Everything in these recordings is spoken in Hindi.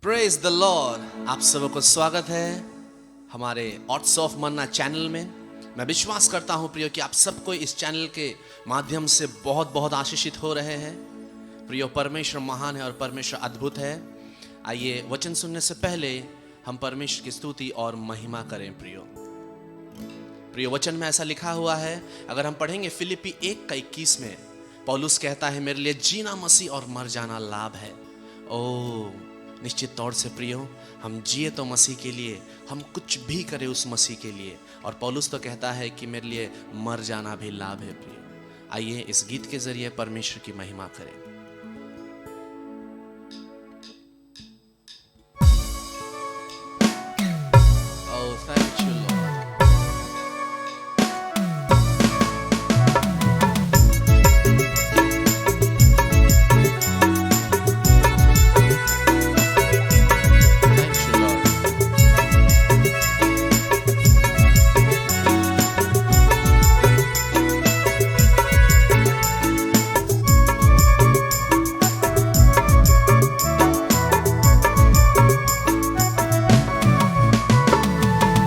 Praise the Lord. आप सबको स्वागत है हमारे ऑट्स ऑफ मन्ना चैनल में। मैं विश्वास करता हूं प्रियो कि आप सबको इस चैनल के माध्यम से बहुत बहुत आशीषित हो रहे हैं। प्रियो, परमेश्वर महान है और परमेश्वर अद्भुत है। आइए वचन सुनने से पहले हम परमेश्वर की स्तुति और महिमा करें। प्रियो वचन में ऐसा लिखा हुआ है, अगर हम पढ़ेंगे फिलिप्पी 1:21 में पौलुस कहता है, मेरे लिए जीना मसीह और मर जाना लाभ है। ओ निश्चित तौर से प्रियो, हम जिए तो मसीह के लिए, हम कुछ भी करें उस मसीह के लिए। और पौलुस तो कहता है कि मेरे लिए मर जाना भी लाभ है। प्रियो आइए इस गीत के जरिए परमेश्वर की महिमा करें। Oh, thank you, Lord.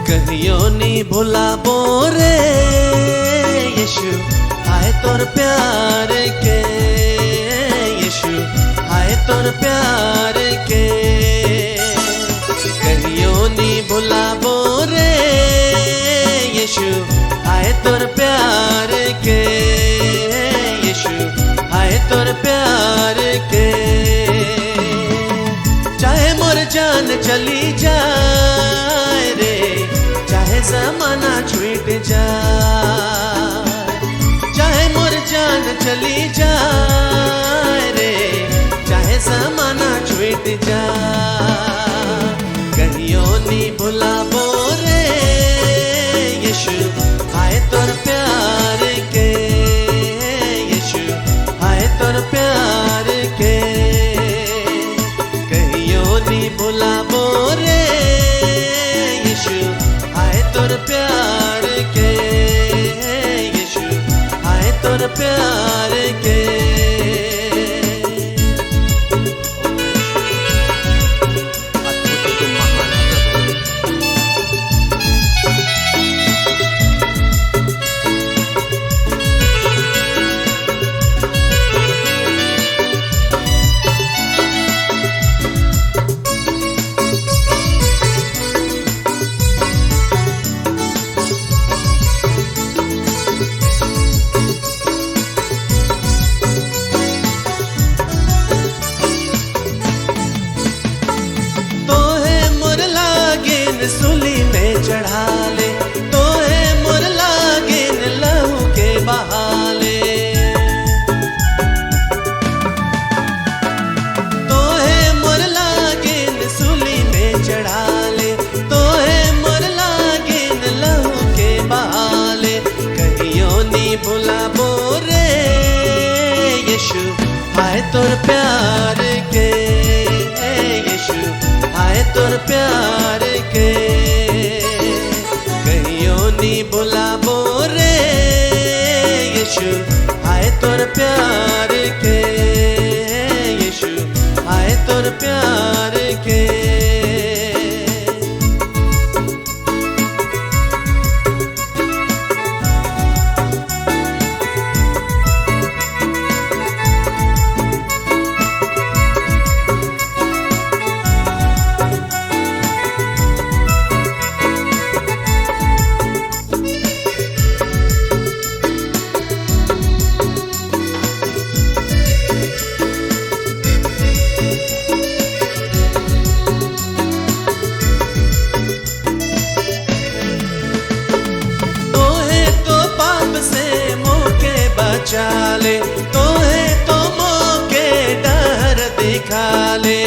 कहियो नी भुलाबो रे यीशु, हाय तोर प्यार के यीशु, हाय तोर प्यार के। कहियो नी भुलाबो रे यीशु, हाय तोर प्यार के यीशु, हाय तोर प्यार के। चाहे मोर जान चली जाए रे, चाहे ज़माना छूट जाए, चाहे मोर जान चली जाए रे, चाहे ज़माना छूट जाए। कहियो नी भुलाबो रे यीशु, हाय तोर प्यार के यीशु, हाय तोर प्यार के। कहियो नी भुलाबो रे यीशु, हाय तोर प्यार के यीशु, हाय तोर प्यार के। सुली में चढ़ा ले, तो है मोर लागिन लहू के बहाले। तो है मोर लागिन सुली में चढ़ा ले, तो है मोर लागिन लहू के बहाले। कहियो नी भुलाबो रे यीशु, हाय तोर प्यार के यीशु, हाय तोर प्यार के। कहियो नी भुलाबो रे यीशु, हाय तोर प्यार के यीशु, हाय तोर प्यार के। चाले तो है तो मौके डर दिखा ले,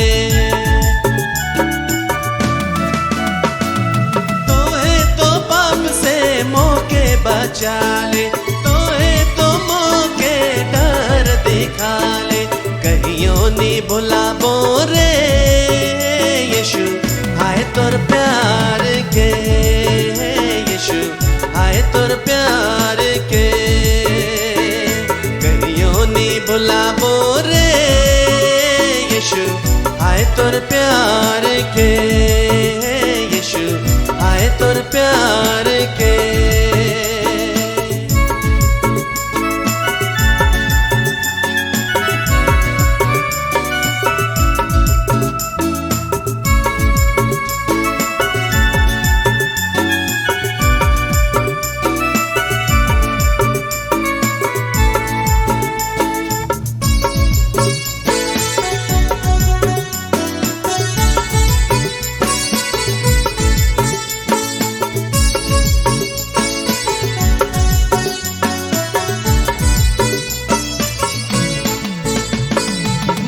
तो है तो पाप से मौके बचा ले, तो है तो मौके डर दिखा ले। कहियो नी भुलाबो रे यीशु, हाय तोर प्यार के यीशु, हाय तोर प्यार के। भुलाबो रे यीशु, हाय तोर तोर प्यार के, यीशु आए तोर प्यार के।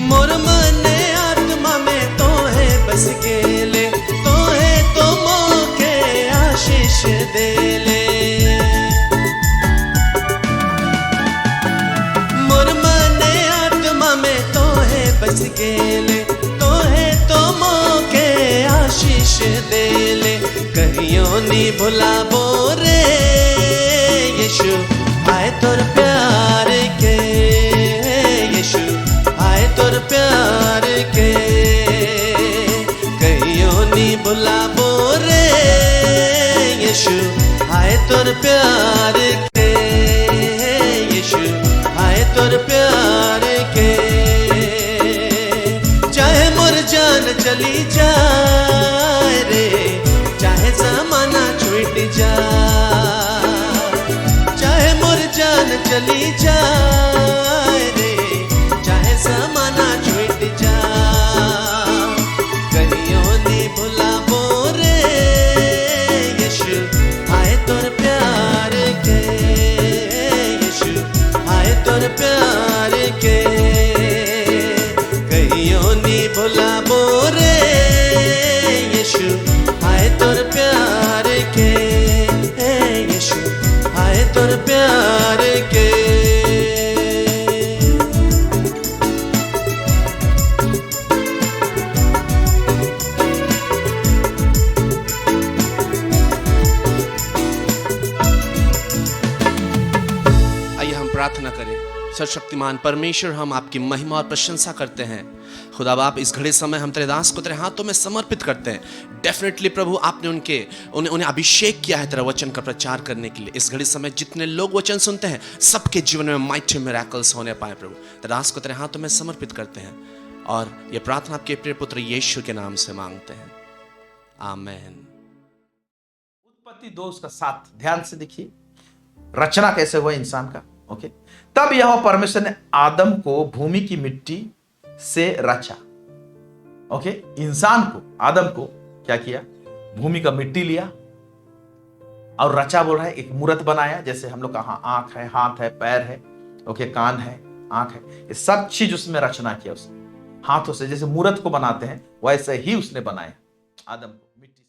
मोर मने आत्मा में तो है बस गेले, तो है तो मोके आशीष देले। मोर मने आत्मा में तो है बस गेले, तो है तो मोके आशीष देले। कहियो नी भुलाबो रे यीशु आए तोर प्यार के, यीशु आए तोर प्यार के। कहियो नी भुलाबो रे यीशु आए तोर प्यार के, यीशु आए तोर प्यार के। चाहे मोर जान चली जाए रे, चाहे जमाना छूट जाए, चाहे मोर जान चली जाए रे, चाहे जमाना छूट जाए। कहियो नी भुलाबो रे यीशु आए तोर प्यार के, यीशु आए तोर प्यार के। कहियो नी भुलाबो रे यीशु आए तोर प्यार के, यीशु आए तोर प्यार के। आइए हम प्रार्थना करें। सर्वशक्तिमान परमेश्वर, हम आपकी महिमा और प्रशंसा करते हैं। खुदा बाप, इस घड़ी समय हम तेरे दास को तेरे हाथों में समर्पित करते हैं। डेफिनेटली प्रभु, आपने उन्हें अभिषेक किया है तेरा वचन का प्रचार करने के लिए। इस घड़ी समय जितने लोग वचन सुनते हैं, सबके जीवन में माइटी मिरेकल्स होने पाए। प्रभु, तेरे दास को तेरे हाथों में समर्पित करते हैं और ये प्रार्थना आपके प्रिय पुत्र यीशु के नाम से मांगते हैं, आमेन। उत्पत्ति 2 उसका 7 ध्यान से देखिए, रचना कैसे हुआ इंसान का। ओके, तब यहोवा परमेश्वर ने आदम को भूमि की मिट्टी से रचा। ओके, इंसान को, आदम को क्या किया? भूमि का मिट्टी लिया और रचा बोल रहा है, एक मूर्त बनाया। जैसे हम लोग का आंख है, हाथ है, पैर है, ओके, कान है, आंख है, ये सब चीज उसमें रचना किया उसने हाथों से। जैसे मूर्त को बनाते हैं वैसे ही उसने बनाया आदम को मिट्टी से।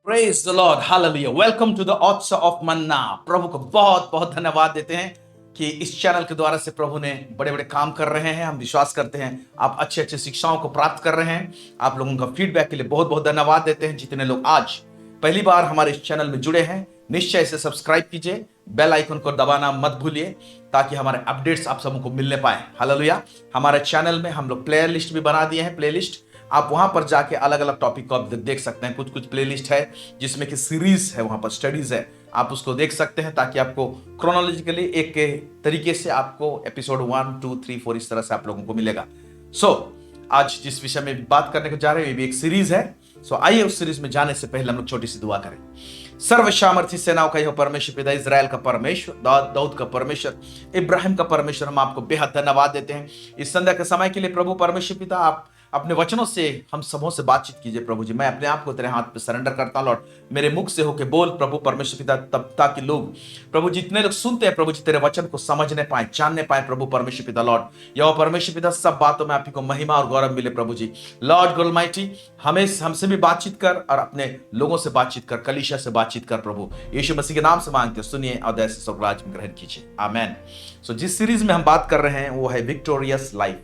Praise the Lord, hallelujah, welcome to the Otsa of Manna। प्रभु को बहुत बहुत धन्यवाद देते हैं कि इस चैनल के द्वारा से प्रभु ने बड़े बड़े काम कर रहे हैं। हम विश्वास करते हैं आप अच्छे अच्छे शिक्षाओं को प्राप्त कर रहे हैं। आप लोगों का फीडबैक के लिए बहुत बहुत धन्यवाद देते हैं। जितने लोग आज पहली बार हमारे इस चैनल में जुड़े हैं, निश्चय से सब्सक्राइब कीजिए, बेल आइकन को दबाना मत भूलिए, ताकि हमारे अपडेट्स आप सबको मिलने पाए। हालेलुया। हमारे चैनल में हम लोग प्लेयर लिस्ट भी बना दिए हैं, प्ले लिस्ट। आप वहां पर जाके अलग अलग टॉपिक को आप देख सकते हैं। कुछ कुछ प्ले लिस्ट है जिसमें कि सीरीज है, वहां पर स्टडीज है, आप उसको देख सकते हैं, ताकि आपको क्रोनोलॉजिकली एक तरीके से आपको एपिसोड 1, 2, 3, 4 इस तरह से आप लोगों को मिलेगा। आज जिस विषय में बात करने को जा रहे हैं ये भी एक सीरीज है। आइए उस सीरीज में जाने से पहले हम लोग छोटी सी दुआ करें। सर्वसामर्थी सेनाओं का यह परमेश्वर, पिता इजराइल का परमेश्वर, दाऊद का परमेश्वर, इब्राहिम का परमेश्वर, हम आपको बेहद धन्यवाद देते हैं इस संध्या के समय के लिए। प्रभु परमेश्वर पिता, आप अपने वचनों से हम सबों से बातचीत कीजिए। प्रभु जी, मैं अपने आप को तेरे हाथ पे सरेंडर करता हूं लॉर्ड। मेरे मुख से होके बोल प्रभु परमेश्वर पिता, तब ताकि लोग, प्रभु जितने लोग सुनते हैं प्रभु जी, तेरे वचन को समझने पाए, जानने पाए प्रभु परमेश्वर पिता लॉर्ड। यहोवा परमेश्वर पिता, सब बातों में आप ही को महिमा और गौरव मिले प्रभु जी। लॉर्ड गॉड ऑलमाइटी, हमसे भी बातचीत कर और अपने लोगों से बातचीत कर, कलीसिया से बातचीत कर प्रभु। यीशु मसीह के नाम से मांगते हैं, सुनिए और दया से स्वर्गराज में ग्रहण कीजिए, आमेन। जिस सीरीज में हम बात कर रहे हैं वो है विक्टोरियस लाइफ,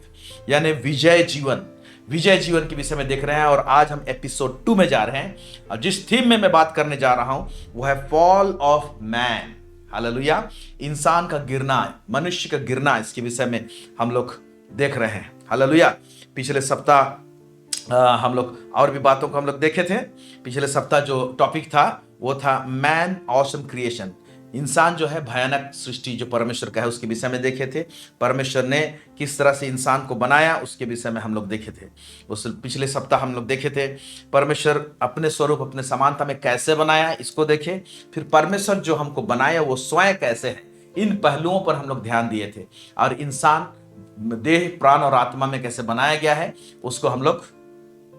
यानी विजय जीवन। विजय जीवन के विषय में देख रहे हैं और आज हम एपिसोड 2 में जा रहे हैं। और जिस थीम में मैं बात करने जा रहा हूं वो है फॉल ऑफ मैन। हालेलुया। इंसान का गिरना, मनुष्य का गिरना, इसके विषय में हम लोग देख रहे हैं। हालेलुया। पिछले सप्ताह हम लोग और भी बातों को हम लोग देखे थे। पिछले सप्ताह जो टॉपिक था वो था मैन ऑसम क्रिएशन, इंसान जो है भयानक सृष्टि जो परमेश्वर का है उसके विषय में देखे थे। परमेश्वर ने किस तरह से इंसान को बनाया उसके विषय में हम लोग देखे थे। उस पिछले सप्ताह हम लोग देखे थे परमेश्वर अपने स्वरूप अपने समानता में कैसे बनाया, इसको देखे। फिर परमेश्वर जो हमको बनाया वो स्वयं कैसे है, इन पहलुओं पर हम लोग ध्यान दिए थे। और इंसान देह प्राण और आत्मा में कैसे बनाया गया है उसको हम लोग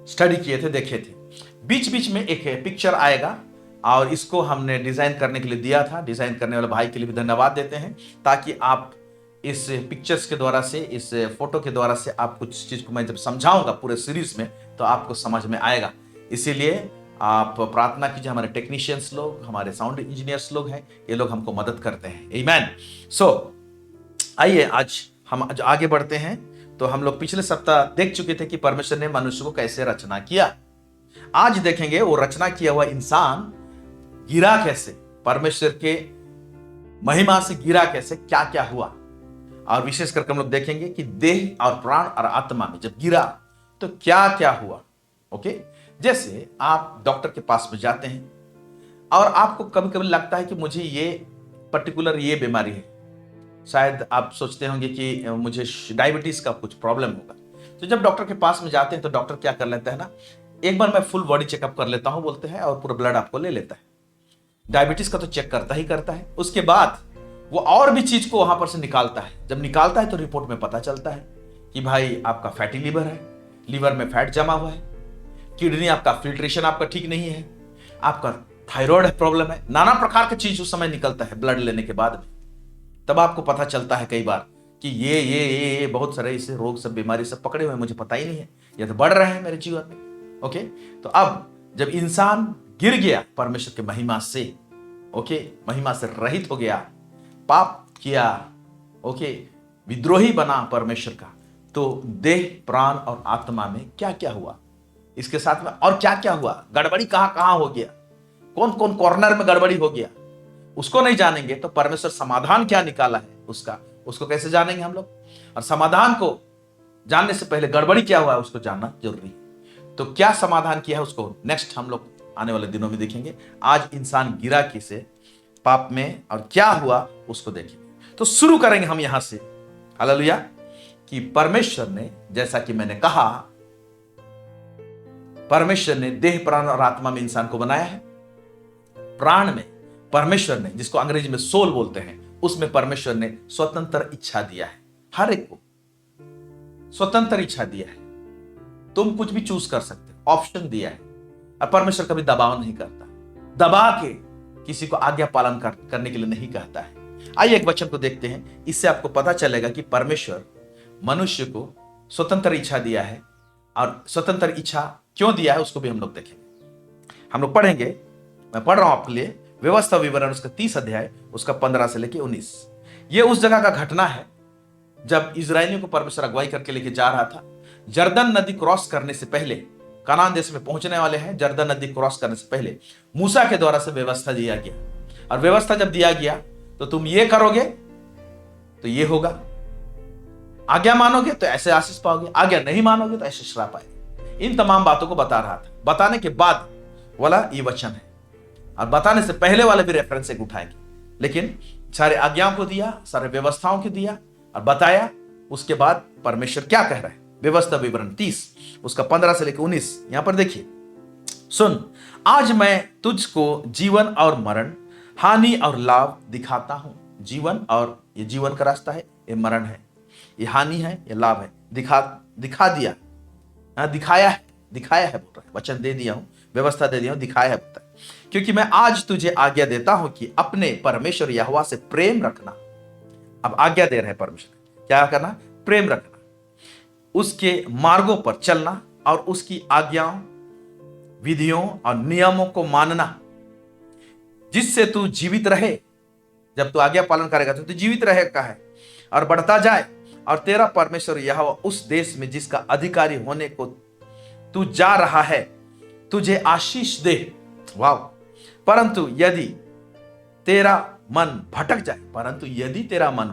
स्टडी किए थे, देखे थे। बीच बीच में एक पिक्चर आएगा और इसको हमने डिजाइन करने के लिए दिया था। डिजाइन करने वाले भाई के लिए भी धन्यवाद देते हैं, ताकि आप इस पिक्चर्स के द्वारा से, इस फोटो के द्वारा से आप कुछ चीज को मैं जब समझाऊंगा पूरे सीरीज में तो आपको समझ में आएगा। इसीलिए आप प्रार्थना कीजिए, हमारे टेक्नीशियंस लोग, हमारे साउंड इंजीनियर्स लोग हैं, ये लोग हमको मदद करते हैं। आमीन। सो आइए आज हम आगे बढ़ते हैं। तो हम लोग पिछले सप्ताह देख चुके थे कि परमेश्वर ने मनुष्य को कैसे रचना किया। आज देखेंगे वो रचना किया हुआ इंसान गिरा कैसे, परमेश्वर के महिमा से गिरा कैसे, क्या क्या हुआ। और विशेष करके हम लोग देखेंगे कि देह और प्राण और आत्मा में जब गिरा तो क्या क्या हुआ। ओके, जैसे आप डॉक्टर के पास में जाते हैं और आपको कभी कभी लगता है कि मुझे ये पर्टिकुलर ये बीमारी है। शायद आप सोचते होंगे कि मुझे डायबिटीज का कुछ प्रॉब्लम होगा। तो जब डॉक्टर के पास में जाते हैं तो डॉक्टर क्या कर लेता है ना, एक बार मैं फुल बॉडी चेकअप कर लेता हूं बोलते हैं, और पूरा ब्लड आपको ले लेता है। डायबिटीज का तो चेक करता ही करता है, उसके बाद वो और भी चीज को वहां पर से निकालता है। जब निकालता है तो रिपोर्ट में पता चलता है कि भाई आपका फैटी लीवर है, लीवर में फैट जमा हुआ है, किडनी आपका फिल्ट्रेशन आपका ठीक नहीं है, आपका थायराइड प्रॉब्लम है, नाना प्रकार की चीज उस समय निकलता है ब्लड लेने के बाद में। तब आपको पता चलता है कई बार कि ये बहुत सारे इसे रोग सब बीमारी सब पकड़े हुए हैं, मुझे पता ही नहीं है, ये तो बढ़ रहे हैं मेरे जीवन में। ओके, तो अब जब इंसान गिर गया परमेश्वर के महिमा से, ओके, महिमा से रहित हो गया, पाप किया, ओके, विद्रोही बना परमेश्वर का, तो देह प्राण और आत्मा में क्या क्या हुआ, इसके साथ में और क्या क्या हुआ, गड़बड़ी कहां कहां हो गया, कौन कौन कॉर्नर में गड़बड़ी हो गया, उसको नहीं जानेंगे तो परमेश्वर समाधान क्या निकाला है उसको कैसे जानेंगे हम लोग। और समाधान को जानने से पहले गड़बड़ी क्या हुआ है उसको जानना जरूरी है। तो क्या समाधान किया है उसको नेक्स्ट हम लोग आने वाले दिनों में देखेंगे। आज इंसान गिरा किसे, पाप में, और क्या हुआ उसको देखेंगे। तो शुरू करेंगे हम यहां से, हालेलुया, कि परमेश्वर ने, जैसा कि मैंने कहा, परमेश्वर ने देह प्राण और आत्मा में इंसान को बनाया है। प्राण में परमेश्वर ने, जिसको अंग्रेजी में सोल बोलते हैं, उसमें परमेश्वर ने स्वतंत्र इच्छा दिया है। हर एक को स्वतंत्र इच्छा दिया है, तुम कुछ भी चूज कर सकते हो, ऑप्शन दिया है। और परमेश्वर कभी दबाव नहीं करता, दबा के किसी को आज्ञा पालन करने के लिए नहीं कहता है। आइए एक वचन को देखते हैं, इससे आपको पता चलेगा कि परमेश्वर मनुष्य को स्वतंत्र इच्छा दिया है, और स्वतंत्र इच्छा क्यों दिया है उसको भी हम लोग देखेंगे। हम लोग पढ़ेंगे, मैं पढ़ रहा हूं आपके लिए व्यवस्था विवरण उसका 30 अध्याय उसका 15 से लेके 19। ये उस जगह का घटना है जब इजरायलियों को परमेश्वर अगुवाई करके लेके जा रहा था। जर्दन नदी क्रॉस करने से पहले, कनान देश में पहुंचने वाले हैं, जर्दन नदी क्रॉस करने से पहले मूसा के द्वारा से व्यवस्था दिया गया। और व्यवस्था जब दिया गया तो तुम ये करोगे तो ये होगा, आज्ञा मानोगे तो ऐसे आशीष पाओगे, आज्ञा नहीं मानोगे तो ऐसे श्राप आएगा। इन तमाम बातों को बता रहा था। बताने के बाद वाला ये वचन है, और बताने से पहले वाले भी रेफरेंस एक उठाएंगे। लेकिन सारे आज्ञाओं को दिया, सारे व्यवस्थाओं को दिया और बताया। उसके बाद परमेश्वर क्या कह रहा है, व्यवस्था विवरण 30 उसका 15 से लेकर 19। यहां पर देखिए, सुन, आज मैं तुझको जीवन और मरण, हानि और लाभ दिखाता हूं। जीवन, और ये जीवन का रास्ता है, ये मरण है, ये हानि है, ये लाभ है। दिखा दिया, दिखाया है बोल रहा है, वचन दे दिया हूं, व्यवस्था दे दिया हूं, दिखाया है बोलता है। क्योंकि मैं आज तुझे आज्ञा देता हूं कि अपने परमेश्वर यहोवा से प्रेम रखना। अब आज्ञा दे रहे हैं परमेश्वर, क्या करना, प्रेम रखना, उसके मार्गों पर चलना और उसकी आज्ञाओं, विधियों और नियमों को मानना, जिससे तू जीवित रहे। जब तू आज्ञा पालन करेगा तो तू जीवित रहेगा है और बढ़ता जाए, और तेरा परमेश्वर यहोवा उस देश में जिसका अधिकारी होने को तू जा रहा है तुझे आशीष दे। वाह। परंतु यदि तेरा मन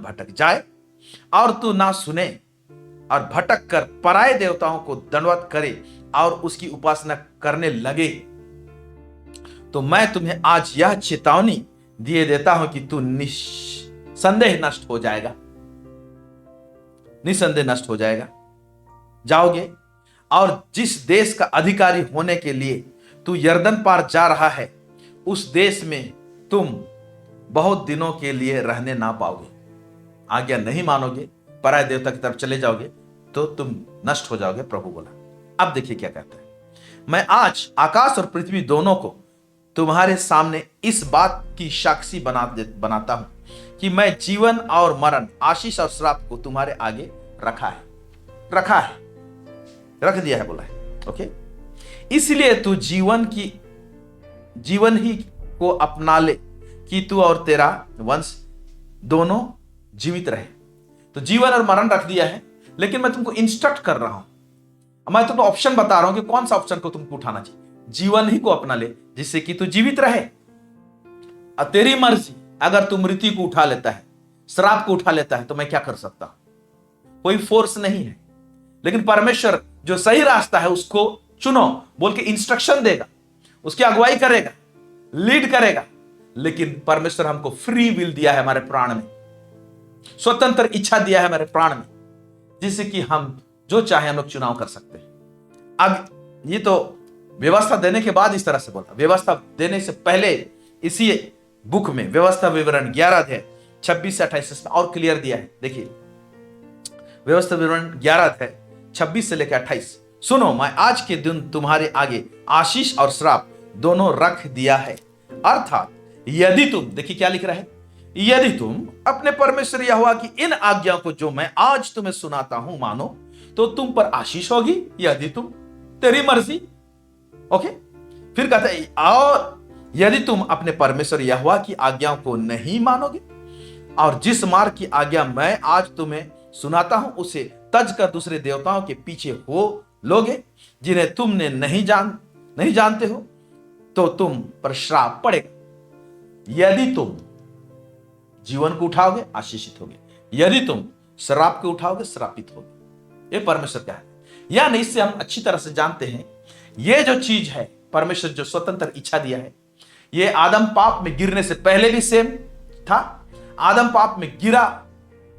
भटक जाए और तू ना सुने और भटक कर पराये देवताओं को दंडवत करे और उसकी उपासना करने लगे, तो मैं तुम्हें आज यह चेतावनी दिए देता हूं कि तू निस्संदेह नष्ट हो जाएगा, निस्संदेह नष्ट हो जाएगा, जाओगे। और जिस देश का अधिकारी होने के लिए तू यरदन पार जा रहा है, उस देश में तुम बहुत दिनों के लिए रहने ना पाओगे। आज्ञा नहीं मानोगे, पराय देवता की तरफ चले जाओगे तो तुम नष्ट हो जाओगे, प्रभु बोला। अब देखिए क्या कहता है, मैं आज आकाश और पृथ्वी दोनों को तुम्हारे सामने इस बात की साक्षी बनाता हूं कि मैं जीवन और मरण, आशीष और श्राप को तुम्हारे आगे रखा है, रख दिया है, बोला है। ओके, इसलिए तू जीवन ही को अपना ले कि तू और तेरा वंश दोनों जीवित रहे। तो जीवन और मरण रख दिया है, लेकिन मैं तुमको इंस्ट्रक्ट कर रहा हूं, मैं तुमको ऑप्शन बता रहा हूं कि कौन सा ऑप्शन को तुमको उठाना चाहिए। जीवन ही को अपना ले जिससे कि तू जीवित रहे, और तेरी मर्जी, अगर तू मृत्यु को उठा लेता है, श्राप को उठा लेता है, तो मैं क्या कर सकता हूं? कोई फोर्स नहीं है, लेकिन परमेश्वर जो सही रास्ता है उसको चुनो बोल के इंस्ट्रक्शन देगा, उसकी अगुवाई करेगा, लीड करेगा। लेकिन परमेश्वर हमको फ्री विल दिया है, हमारे प्राण में स्वतंत्र इच्छा दिया है हमारे प्राण में, जिससे कि हम जो चाहे हम लोग चुनाव कर सकते हैं। अब ये तो व्यवस्था देने के बाद इस तरह से बोला, व्यवस्था देने से पहले इसी बुक में व्यवस्था विवरण 11 अध्याय 26 से 28 में और क्लियर दिया है। देखिए, व्यवस्था विवरण 11 अध्याय 26 से लेकर 28। सुनो, मैं आज के दिन तुम्हारे आगे आशीष और श्राप दोनों रख दिया है, अर्थात यदि तुम, देखिए क्या लिख रहा है, यदि तुम अपने परमेश्वर यहोवा की इन आज्ञाओं को जो मैं आज तुम्हें सुनाता हूं मानो, तो तुम पर आशीष होगी, यदि तुम, तेरी मर्जी। ओके, फिर कहता है, और यदि तुम अपने परमेश्वर यहोवा की आज्ञाओं को नहीं मानोगे और जिस मार्ग की आज्ञा मैं आज तुम्हें सुनाता हूं उसे तज कर दूसरे देवताओं के पीछे हो लोगे जिन्हें तुमने नहीं जानते हो, तो तुम पर श्राप पड़ेगा। यदि तुम जीवन को उठाओगे, आशीषित होगे, यदि तुम श्राप को उठाओगे, श्रापित होगे। ये परमेश्वर का है। यानी इससे हम अच्छी तरह से जानते हैं, ये जो चीज है, परमेश्वर जो स्वतंत्र इच्छा दिया है, ये आदम पाप में गिरने से पहले भी सेम था। आदम पाप में गिरा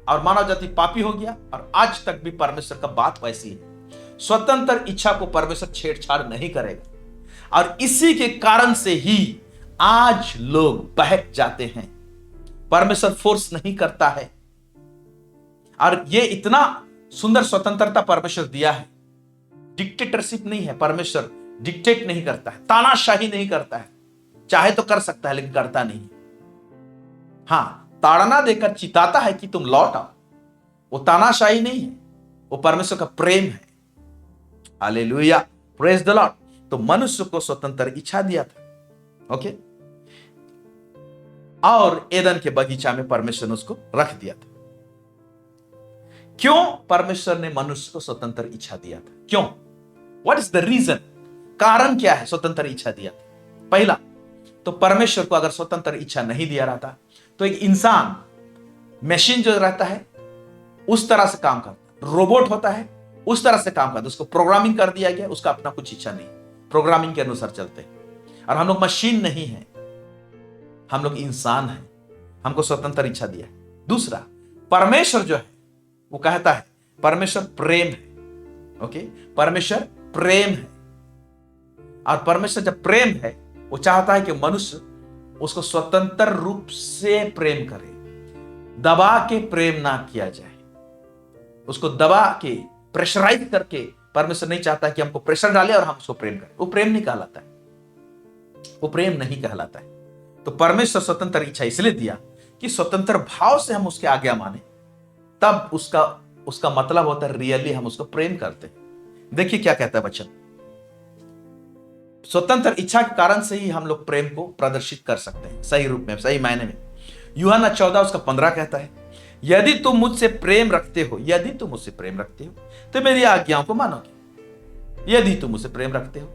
और मानव जाति पापी हो गया, और आज तक भी परमेश्वर का बात वैसी है। स्वतंत्र इच्छा को परमेश्वर छेड़छाड़ नहीं करेगा, और इसी के कारण से ही आज लोग बहक जाते हैं। परमेश्वर फोर्स नहीं करता है, और ये इतना सुंदर स्वतंत्रता परमेश्वर दिया है। डिक्टेटरशिप नहीं है, परमेश्वर डिक्टेट नहीं करता है, तानाशाही नहीं करता है। चाहे तो कर सकता है, लेकिन करता नहीं। हां, ताड़ना देकर चिताता है कि तुम लौट आओ। वो तानाशाही नहीं है, वो परमेश्वर का प्रेम है। Hallelujah, praise the Lord. तो मनुष्य को स्वतंत्र इच्छा दिया था। ओके, और एदन के बगीचा में परमेश्वर ने उसको रख दिया था। क्यों परमेश्वर ने मनुष्य को स्वतंत्र इच्छा दिया था? क्यों? What is the reason? कारण क्या है स्वतंत्र इच्छा दिया था? पहला तो परमेश्वर को अगर स्वतंत्र इच्छा नहीं दिया रहता तो एक इंसान, मशीन जो रहता है उस तरह से काम करता, रोबोट होता है उस तरह से काम करता, उसको प्रोग्रामिंग कर दिया गया, उसका अपना कुछ इच्छा नहीं, प्रोग्रामिंग के अनुसार चलते हैं। और हम लोग मशीन नहीं है, हम लोग इंसान हैं, हमको स्वतंत्र इच्छा दिया है। दूसरा, परमेश्वर जो है वो कहता है परमेश्वर प्रेम है। ओके, परमेश्वर प्रेम है, और परमेश्वर जब प्रेम है वो चाहता है कि मनुष्य उसको स्वतंत्र रूप से प्रेम करे, दबा के प्रेम ना किया जाए। उसको दबा के, प्रेशराइज करके परमेश्वर नहीं चाहता कि हमको प्रेशर डाले और हम उसको प्रेम करें। वो प्रेम नहीं कहलाता है, वो प्रेम नहीं कहलाता है। तो परमेश्वर स्वतंत्र इच्छा इसलिए दिया कि स्वतंत्र भाव से हम उसके आज्ञा माने, तब उसका मतलब होता है रियली हम उसको प्रेम करते हैं। देखिए क्या कहता है वचन, स्वतंत्र इच्छा के कारण से ही हम लोग प्रेम को प्रदर्शित कर सकते हैं सही रूप में, सही मायने में। यूहन्ना 14 उसका 15 कहता है, यदि तुम मुझसे प्रेम रखते हो, यदि तुम मुझसे प्रेम रखते हो तो मेरी आज्ञाओं को मानोगे। यदि तुम मुझसे प्रेम रखते हो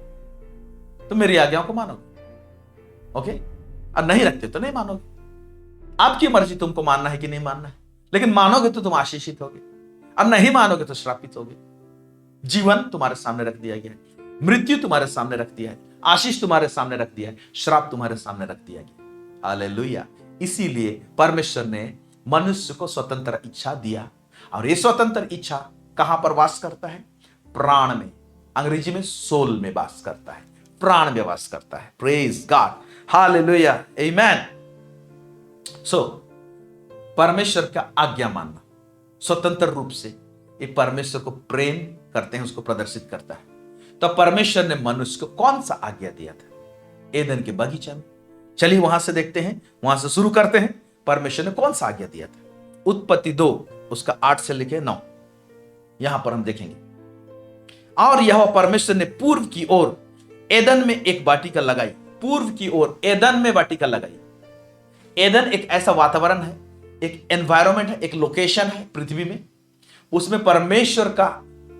तो मेरी आज्ञाओं को मानोगे। ओके, और नहीं रखते तो नहीं मानोगे। आपकी मर्जी तुमको मानना है कि नहीं मानना है, लेकिन मानोगे तो तुम आशीषित होगे। और नहीं मानोगे तो श्रापित होगे। जीवन तुम्हारे सामने रख दिया गया है, मृत्यु तुम्हारे सामने रख दिया है, आशीष तुम्हारे सामने रख दिया है, श्राप तुम्हारे सामने रख दिया गया। हालेलुया। इसीलिए परमेश्वर ने मनुष्य को स्वतंत्र इच्छा दिया, और ये स्वतंत्र इच्छा कहां पर वास करता है? प्राण में, अंग्रेजी में सोल में वास करता है, प्राण में वास करता है। प्रेज गॉड, हालेलुया, आमेन। सो परमेश्वर का आज्ञा मानना स्वतंत्र रूप से ये परमेश्वर को प्रेम करते हैं, उसको प्रदर्शित करता है। तो परमेश्वर ने मनुष्य को कौन सा आज्ञा दिया था? एदन के बगीचा में। चलिए वहां से देखते हैं, वहां से शुरू करते हैं। परमेश्वर ने कौन सा आज्ञा दिया था? उत्पत्ति 2 उसका 8 से लेके 9 यहां पर हम देखेंगे। और यह परमेश्वर ने पूर्व की ओर एदन में एक वाटिका लगाई। पूर्व की ओर एदन में वाटिका लगाई। एदन एक ऐसा वातावरण है, एक एनवायरमेंट है, एक लोकेशन है पृथ्वी में, उसमें परमेश्वर का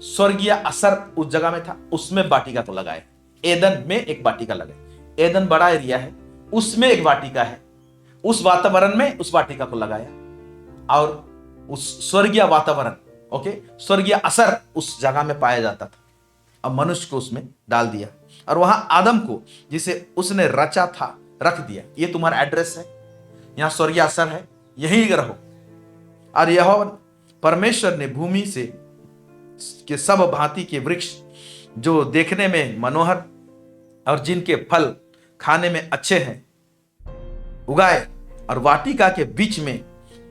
स्वर्गीय असर उस जगह में था, उसमें वाटिका को लगाए। एदन में एक वाटिका लगाई। एदन बड़ा एरिया है, उसमें एक वाटिका है, उस वातावरण में उस वाटिका को लगाया, और उस स्वर्गीय वातावरण, ओके, स्वर्गीय असर उस जगह में पाया जाता था। अब मनुष्य को उसमें डाल दिया, और वहां आदम को, जिसे उसने रचा था, रख दिया। ये तुम्हारा एड्रेस है, यहां स्वर्गीय असर है, यहीं रहो। और यह परमेश्वर ने भूमि से के सब भांति के वृक्ष जो देखने में मनोहर और जिनके फल खाने में अच्छे हैं उगाए, और वाटिका के बीच में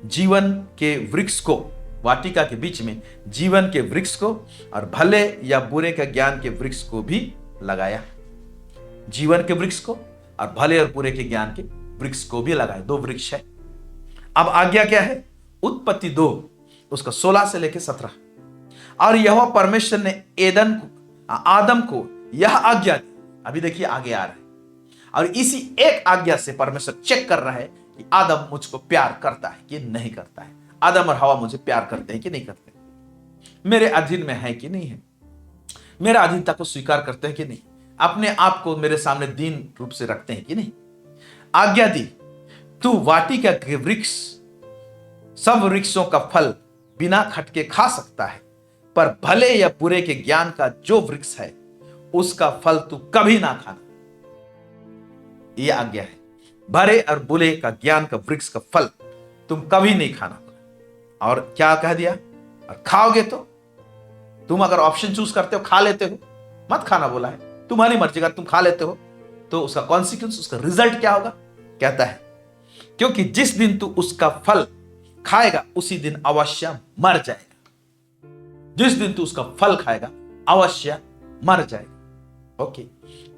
जीवन के वृक्ष को, वाटिका के बीच में जीवन के वृक्ष को और भले या बुरे के ज्ञान के वृक्ष को भी लगाया। जीवन के वृक्ष को और भले और बुरे के ज्ञान के वृक्ष को भी लगाया। 2 वृक्ष है। अब आज्ञा क्या है? उत्पत्ति 2 उसका 16 से लेकर 17। और यह परमेश्वर ने आदम को यह आज्ञा दी। अभी देखिए आगे आ रहा है, और इसी एक आज्ञा से परमेश्वर चेक कर रहा है कि आदम मुझको प्यार करता है कि नहीं करता है। आदम और हवा मुझे प्यार करते हैं कि नहीं करते, मेरे अधीन में है कि नहीं है, मेरा अधीनता को स्वीकार करते हैं कि नहीं, अपने आप को मेरे सामने दीन रूप से रखते हैं कि नहीं। आज्ञा दी, तू वाटिका के वृक्ष, सब वृक्षों का फल बिना खटके खा सकता है, पर भले या बुरे के ज्ञान का जो वृक्ष है उसका फल तू कभी ना खाना। यह आज्ञा है, भले और बुरे का ज्ञान का वृक्ष का फल तुम कभी नहीं खाना। और क्या कह दिया? और खाओगे तो, तुम अगर ऑप्शन चूज करते हो, खा लेते हो, मत खाना बोला है, तुम्हारी मर्जी। अगर तुम खा लेते हो तो उसका कॉन्सिक्वेंस, उसका रिजल्ट क्या होगा? कहता है, क्योंकि जिस दिन तू उसका फल खाएगा उसी दिन अवश्य मर जाएगा। जिस दिन तू उसका फल खाएगा अवश्य मर जाएगा। ओके,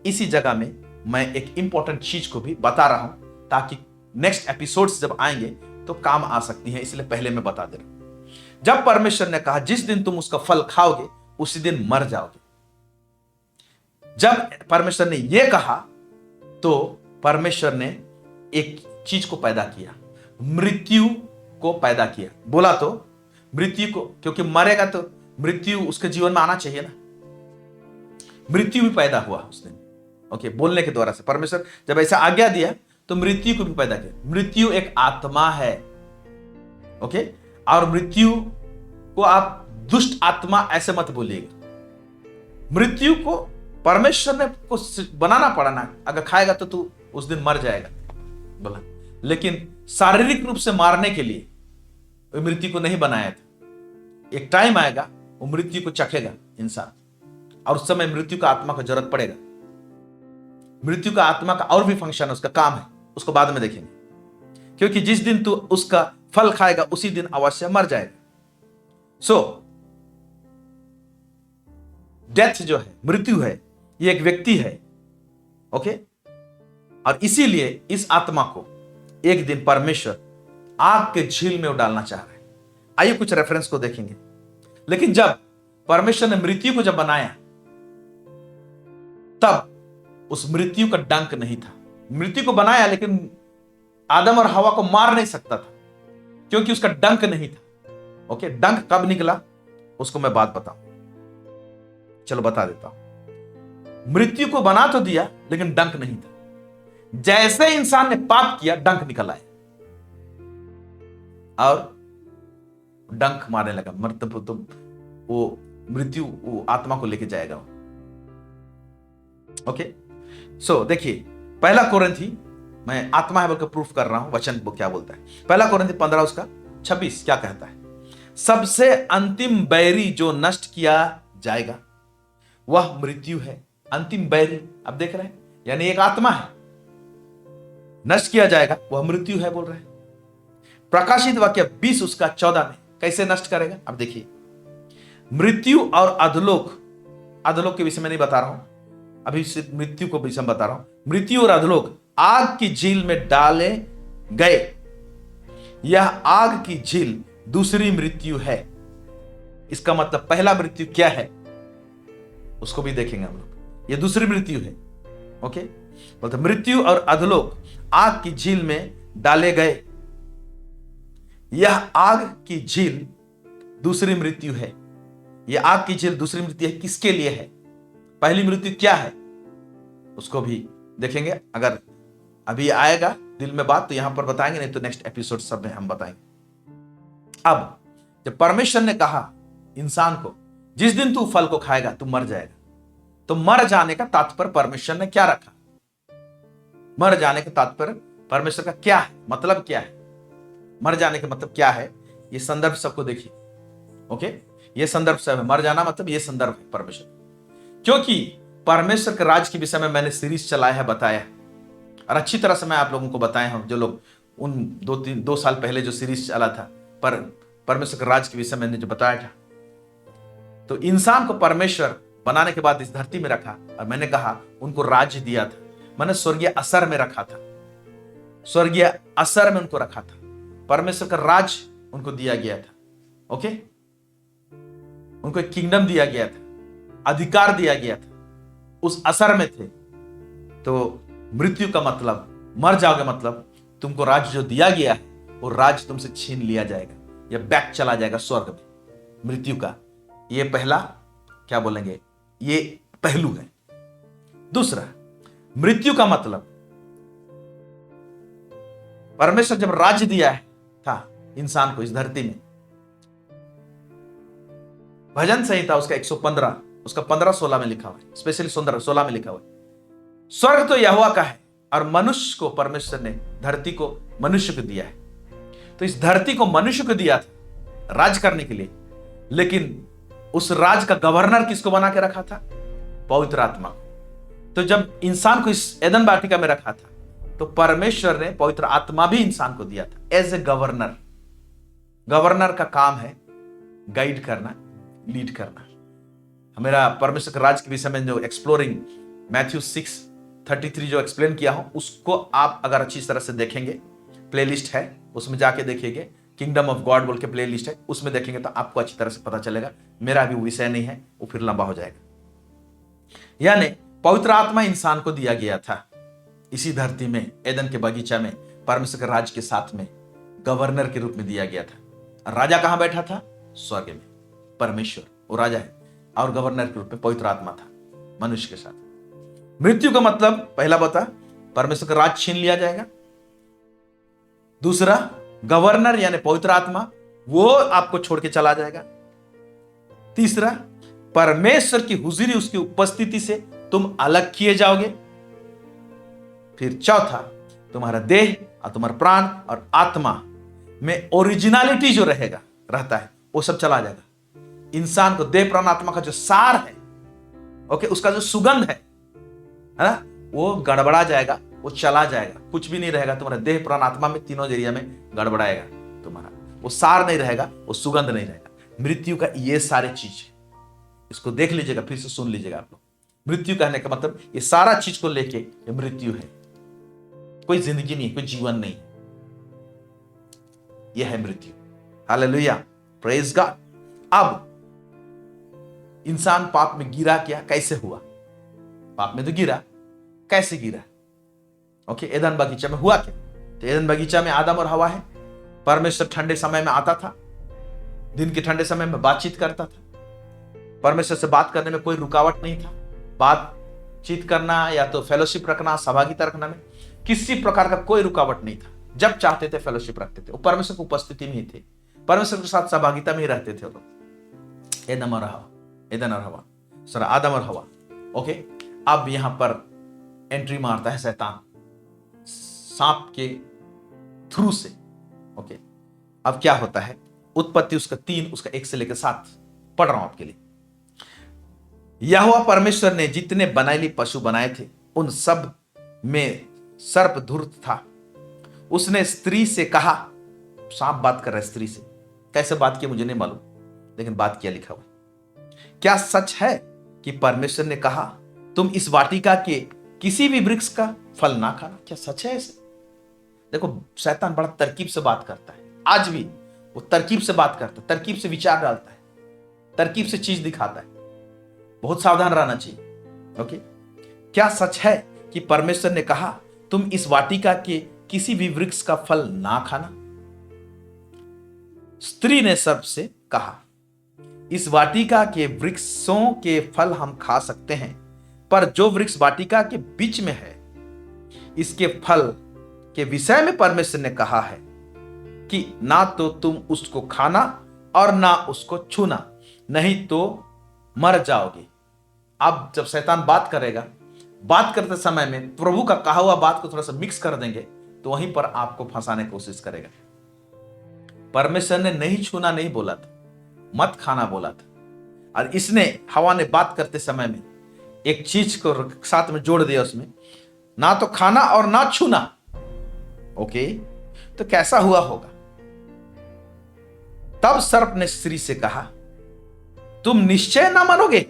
इसी जगह में मैं एक इंपॉर्टेंट चीज को भी बता रहा हूं, ताकि नेक्स्ट एपिसोड्स जब आएंगे तो काम आ सकती है, इसलिए पहले मैं बता दे रहा हूं। जब परमेश्वर ने कहा जिस दिन तुम उसका फल खाओगे उसी दिन मर जाओगे, जब परमेश्वर ने यह कहा तो परमेश्वर ने एक चीज को पैदा किया, मृत्यु को पैदा किया। बोला तो मृत्यु को, क्योंकि मरेगा तो मृत्यु उसके जीवन में आना चाहिए ना। मृत्यु भी पैदा हुआ उस दिन, ओके, बोलने के द्वारा से परमेश्वर जब ऐसा आज्ञा दिया तो मृत्यु को भी पैदा किया। मृत्यु एक आत्मा है, ओके, और मृत्यु को आप दुष्ट आत्मा ऐसे मत बोलिएगा। मृत्यु को परमेश्वर ने कुछ बनाना पड़ा ना, अगर खाएगा तो तू उस दिन मर जाएगा बोला, लेकिन शारीरिक रूप से मारने के लिए मृत्यु को नहीं बनाया था। एक टाइम आएगा वो मृत्यु को चखेगा इंसान, और उस समय मृत्यु का आत्मा को जरूरत पड़ेगा। मृत्यु का आत्मा का और भी फंक्शन है, उसका काम है, उसको बाद में देखेंगे। क्योंकि जिस दिन तू उसका फल खाएगा उसी दिन अवश्य मर जाएगा। सो डेथ जो है, मृत्यु है, ये एक व्यक्ति है, ओके, और इसीलिए इस आत्मा को एक दिन परमेश्वर आग के झील में डालना चाह रहे हैं। आइए कुछ रेफरेंस को देखेंगे। लेकिन जब परमेश्वर ने मृत्यु को जब बनाया तब उस मृत्यु का डंक नहीं था। मृत्यु को बनाया लेकिन आदम और हवा को मार नहीं सकता था, क्योंकि उसका डंक नहीं था। ओके, डंक कब निकला उसको मैं बात बताऊं, चलो बता देता हूं। मृत्यु को बना तो दिया लेकिन डंक नहीं था। जैसे इंसान ने पाप किया डंक निकल आया, और डंक मारने लगा, मतलब तो वो मृत्यु वो आत्मा को लेके जाएगा। ओके, सो देखिए पहला कोरिन्थी, मैं आत्मा है बोलकर प्रूफ कर रहा हूं, वचन वो क्या बोलता है। पहला कोरिन्थी 15 उसका 26 क्या कहता है? सबसे अंतिम बैरी जो नष्ट किया जाएगा वह मृत्यु है। अंतिम बैरी, अब देख रहे हैं, यानी एक आत्मा है, नष्ट किया जाएगा, वह मृत्यु है बोल रहे हैं। प्रकाशित वाक्य 20 उसका 14 में कैसे नष्ट करेगा? अब देखिए, मृत्यु और अधोलोक, अधोलोक के विषय में नहीं बता रहा हूं, अभी सिर्फ मृत्यु को विषय में बता रहा हूं। मृत्यु और अधोलोक आग की झील में डाले गए। यह आग की झील दूसरी मृत्यु है। इसका मतलब पहला मृत्यु क्या है उसको भी देखेंगे हम लोग। यह दूसरी मृत्यु है। ओके, बोलते मृत्यु और अधोलोक आग की झील में डाले गए। यह आग की झील दूसरी मृत्यु है। यह आग की झील दूसरी मृत्यु है, किसके लिए है? पहली मृत्यु क्या है उसको भी देखेंगे। अगर अभी आएगा दिल में बात तो यहां पर बताएंगे, नहीं तो नेक्स्ट एपिसोड सब में हम बताएंगे। अब जब परमेश्वर ने कहा इंसान को जिस दिन तू फल को खाएगा तू मर जाएगा, तो मर जाने का तात्पर्य परमेश्वर ने क्या रखा? मर जाने का तात्पर्य परमेश्वर का क्या है, मतलब क्या है? मर जाने का मतलब क्या है? ये संदर्भ सबको देखिए। ओके, ये संदर्भ सब है, मर जाना मतलब ये संदर्भ है परमेश्वर। क्योंकि परमेश्वर के राज के विषय में मैंने सीरीज चलाया है, बताया है, और अच्छी तरह से मैं आप लोगों को बताया हूं। जो लोग उन 2 साल पहले जो सीरीज चला था पर परमेश्वर के राज के विषय मैंने जो बताया था, तो इंसान को परमेश्वर बनाने के बाद इस धरती में रखा और मैंने कहा उनको राज्य दिया था। मैंने स्वर्गीय असर में रखा था, स्वर्गीय असर में उनको रखा था। परमेश्वर का राज उनको दिया गया था। ओके, उनको एक किंगडम दिया गया था, अधिकार दिया गया था, उस असर में थे। तो मृत्यु का मतलब मर जाओगे, मतलब तुमको राज्य जो दिया गया है वो राज्य तुमसे छीन लिया जाएगा या बैक चला जाएगा स्वर्ग में। मृत्यु का ये पहला क्या बोलेंगे, ये पहलू है। दूसरा, मृत्यु का मतलब परमेश्वर जब राज्य दिया है था इंसान को इस धरती में, भजन संहिता उसका 115 उसका 15-16 में लिखा हुआ है, स्पेशली 16 में लिखा हुआ है, स्वर्ग तो यहोवा का है और मनुष्य को परमेश्वर ने धरती को मनुष्य को दिया है। तो इस धरती को मनुष्य को दिया था राज करने के लिए, लेकिन उस राज का गवर्नर किसको बना के रखा था? पवित्र आत्मा। तो जब इंसान को इस एदन वाटिका में रखा था तो परमेश्वर ने पवित्र आत्मा भी इंसान को दिया था एज ए गवर्नर। गवर्नर का काम है गाइड करना, लीड करना। मेरा परमेश्वर के राज के विषय में जो एक्सप्लोरिंग मैथ्यू 6:33 जो एक्सप्लेन किया हूं, उसको आप अगर अच्छी तरह से देखेंगे, प्लेलिस्ट है उसमें जाके देखिएगा, किंगडम ऑफ गॉड बोल के प्लेलिस्ट है, उसमें देखेंगे तो आपको अच्छी तरह से पता चलेगा। मेरा अभी विषय नहीं है, वो फिर लंबा हो जाएगा। यानी पवित्र आत्मा इंसान को दिया गया था इसी धरती में, एदन के बगीचा में, परमेश्वर के राज के साथ में गवर्नर के रूप में दिया गया था। राजा कहां बैठा था? स्वर्ग में। परमेश्वर वो राजा है और गवर्नर के रूप में पवित्र आत्मा था मनुष्य के साथ। मृत्यु का मतलब पहला बता, परमेश्वर का राज छीन लिया जाएगा। दूसरा, गवर्नर यानी पवित्र आत्मा वो आपको छोड़ के चला जाएगा। तीसरा, परमेश्वर की हुजूरी, उसकी उपस्थिति से तुम अलग किए जाओगे। फिर चौथा, तुम्हारा देह और तुम्हारा प्राण और आत्मा में ओरिजिनलिटी जो रहता है वो सब चला जाएगा। इंसान को देह प्राण आत्मा का जो सार है, ओके, उसका जो सुगंध है ना, वो गड़बड़ा जाएगा, वो चला जाएगा, कुछ भी नहीं रहेगा। तुम्हारा देह प्राण आत्मा में तीनों जरिया में गड़बड़ाएगा, तुम्हारा वो सार नहीं रहेगा, वो सुगंध नहीं रहेगा। मृत्यु का ये सारे चीज है, इसको देख लीजिएगा, फिर से सुन लीजिएगा आप लोग। मृत्यु कहने का मतलब ये सारा चीज को लेके ये मृत्यु है, कोई जिंदगी नहीं, कोई जीवन नहीं, यह है मृत्यु। Hallelujah, praise God. अब इंसान पाप में गिरा, क्या कैसे हुआ? पाप में तो गिरा, कैसे गिरा? ओके, एदन बगीचा में हुआ क्या? तो एदन बगीचा में आदम और हवा है। परमेश्वर ठंडे समय में आता था, दिन के ठंडे समय में बातचीत करता था। परमेश्वर से बात करने में कोई रुकावट नहीं था। बातचीत करना या तो फेलोशिप रखना, सहभागिता रखना में किसी प्रकार का कोई रुकावट नहीं था। जब चाहते थे फेलोशिप रखते थे, वो परमेश्वर की उपस्थिति में ही थे। परमेश्वर के साथ सहभागिता में ही रहते थे वो लोग। एदन और हवा, सॉरी आदम और हवा। ओके, अब यहां पर एंट्री मारता है शैतान सांप के थ्रू से। ओके, अब क्या होता है, उत्पत्ति उसका 3 उसका 1 से लेकर 7 पढ़ रहा हूं आपके लिए। यहोवा परमेश्वर ने जितने बनाएली पशु बनाए थे उन सब में सर्प धूर्त था। उसने स्त्री से कहा, सांप बात कर रहा है स्त्री से, कैसे बात किया मुझे नहीं मालूम, लेकिन बात किया लिखा हुआ। क्या सच है कि परमेश्वर ने कहा तुम इस वाटिका के किसी भी वृक्ष का फल ना खाना? क्या सच है ऐसे? देखो, शैतान बड़ा तरकीब से बात करता है, आज भी वो तरकीब से बात करता है, तरकीब से विचार डालता है, तरकीब से चीज दिखाता है। बहुत सावधान रहना चाहिए। ओके, क्या सच है कि परमेश्वर ने कहा तुम इस वाटिका के किसी भी वृक्ष का फल ना खाना? स्त्री ने सर्प से कहा, इस वाटिका के वृक्षों के फल हम खा सकते हैं, पर जो वृक्ष वाटिका के बीच में है इसके फल के विषय में परमेश्वर ने कहा है कि ना तो तुम उसको खाना और ना उसको छूना, नहीं तो मर जाओगे। अब जब शैतान बात करेगा, बात करते समय में प्रभु का कहा हुआ बात को थोड़ा सा मिक्स कर देंगे तो वहीं पर आपको फंसाने की कोशिश करेगा। परमेश्वर ने नहीं छूना नहीं बोला था, मत खाना बोला था, और इसने हवा ने बात करते समय में एक चीज को साथ में जोड़ दिया, उसमें ना तो खाना और ना छूना। ओके, तो कैसा हुआ होगा? तब सर्प ने स्त्री से कहा, तुम निश्चय ना मरोगे।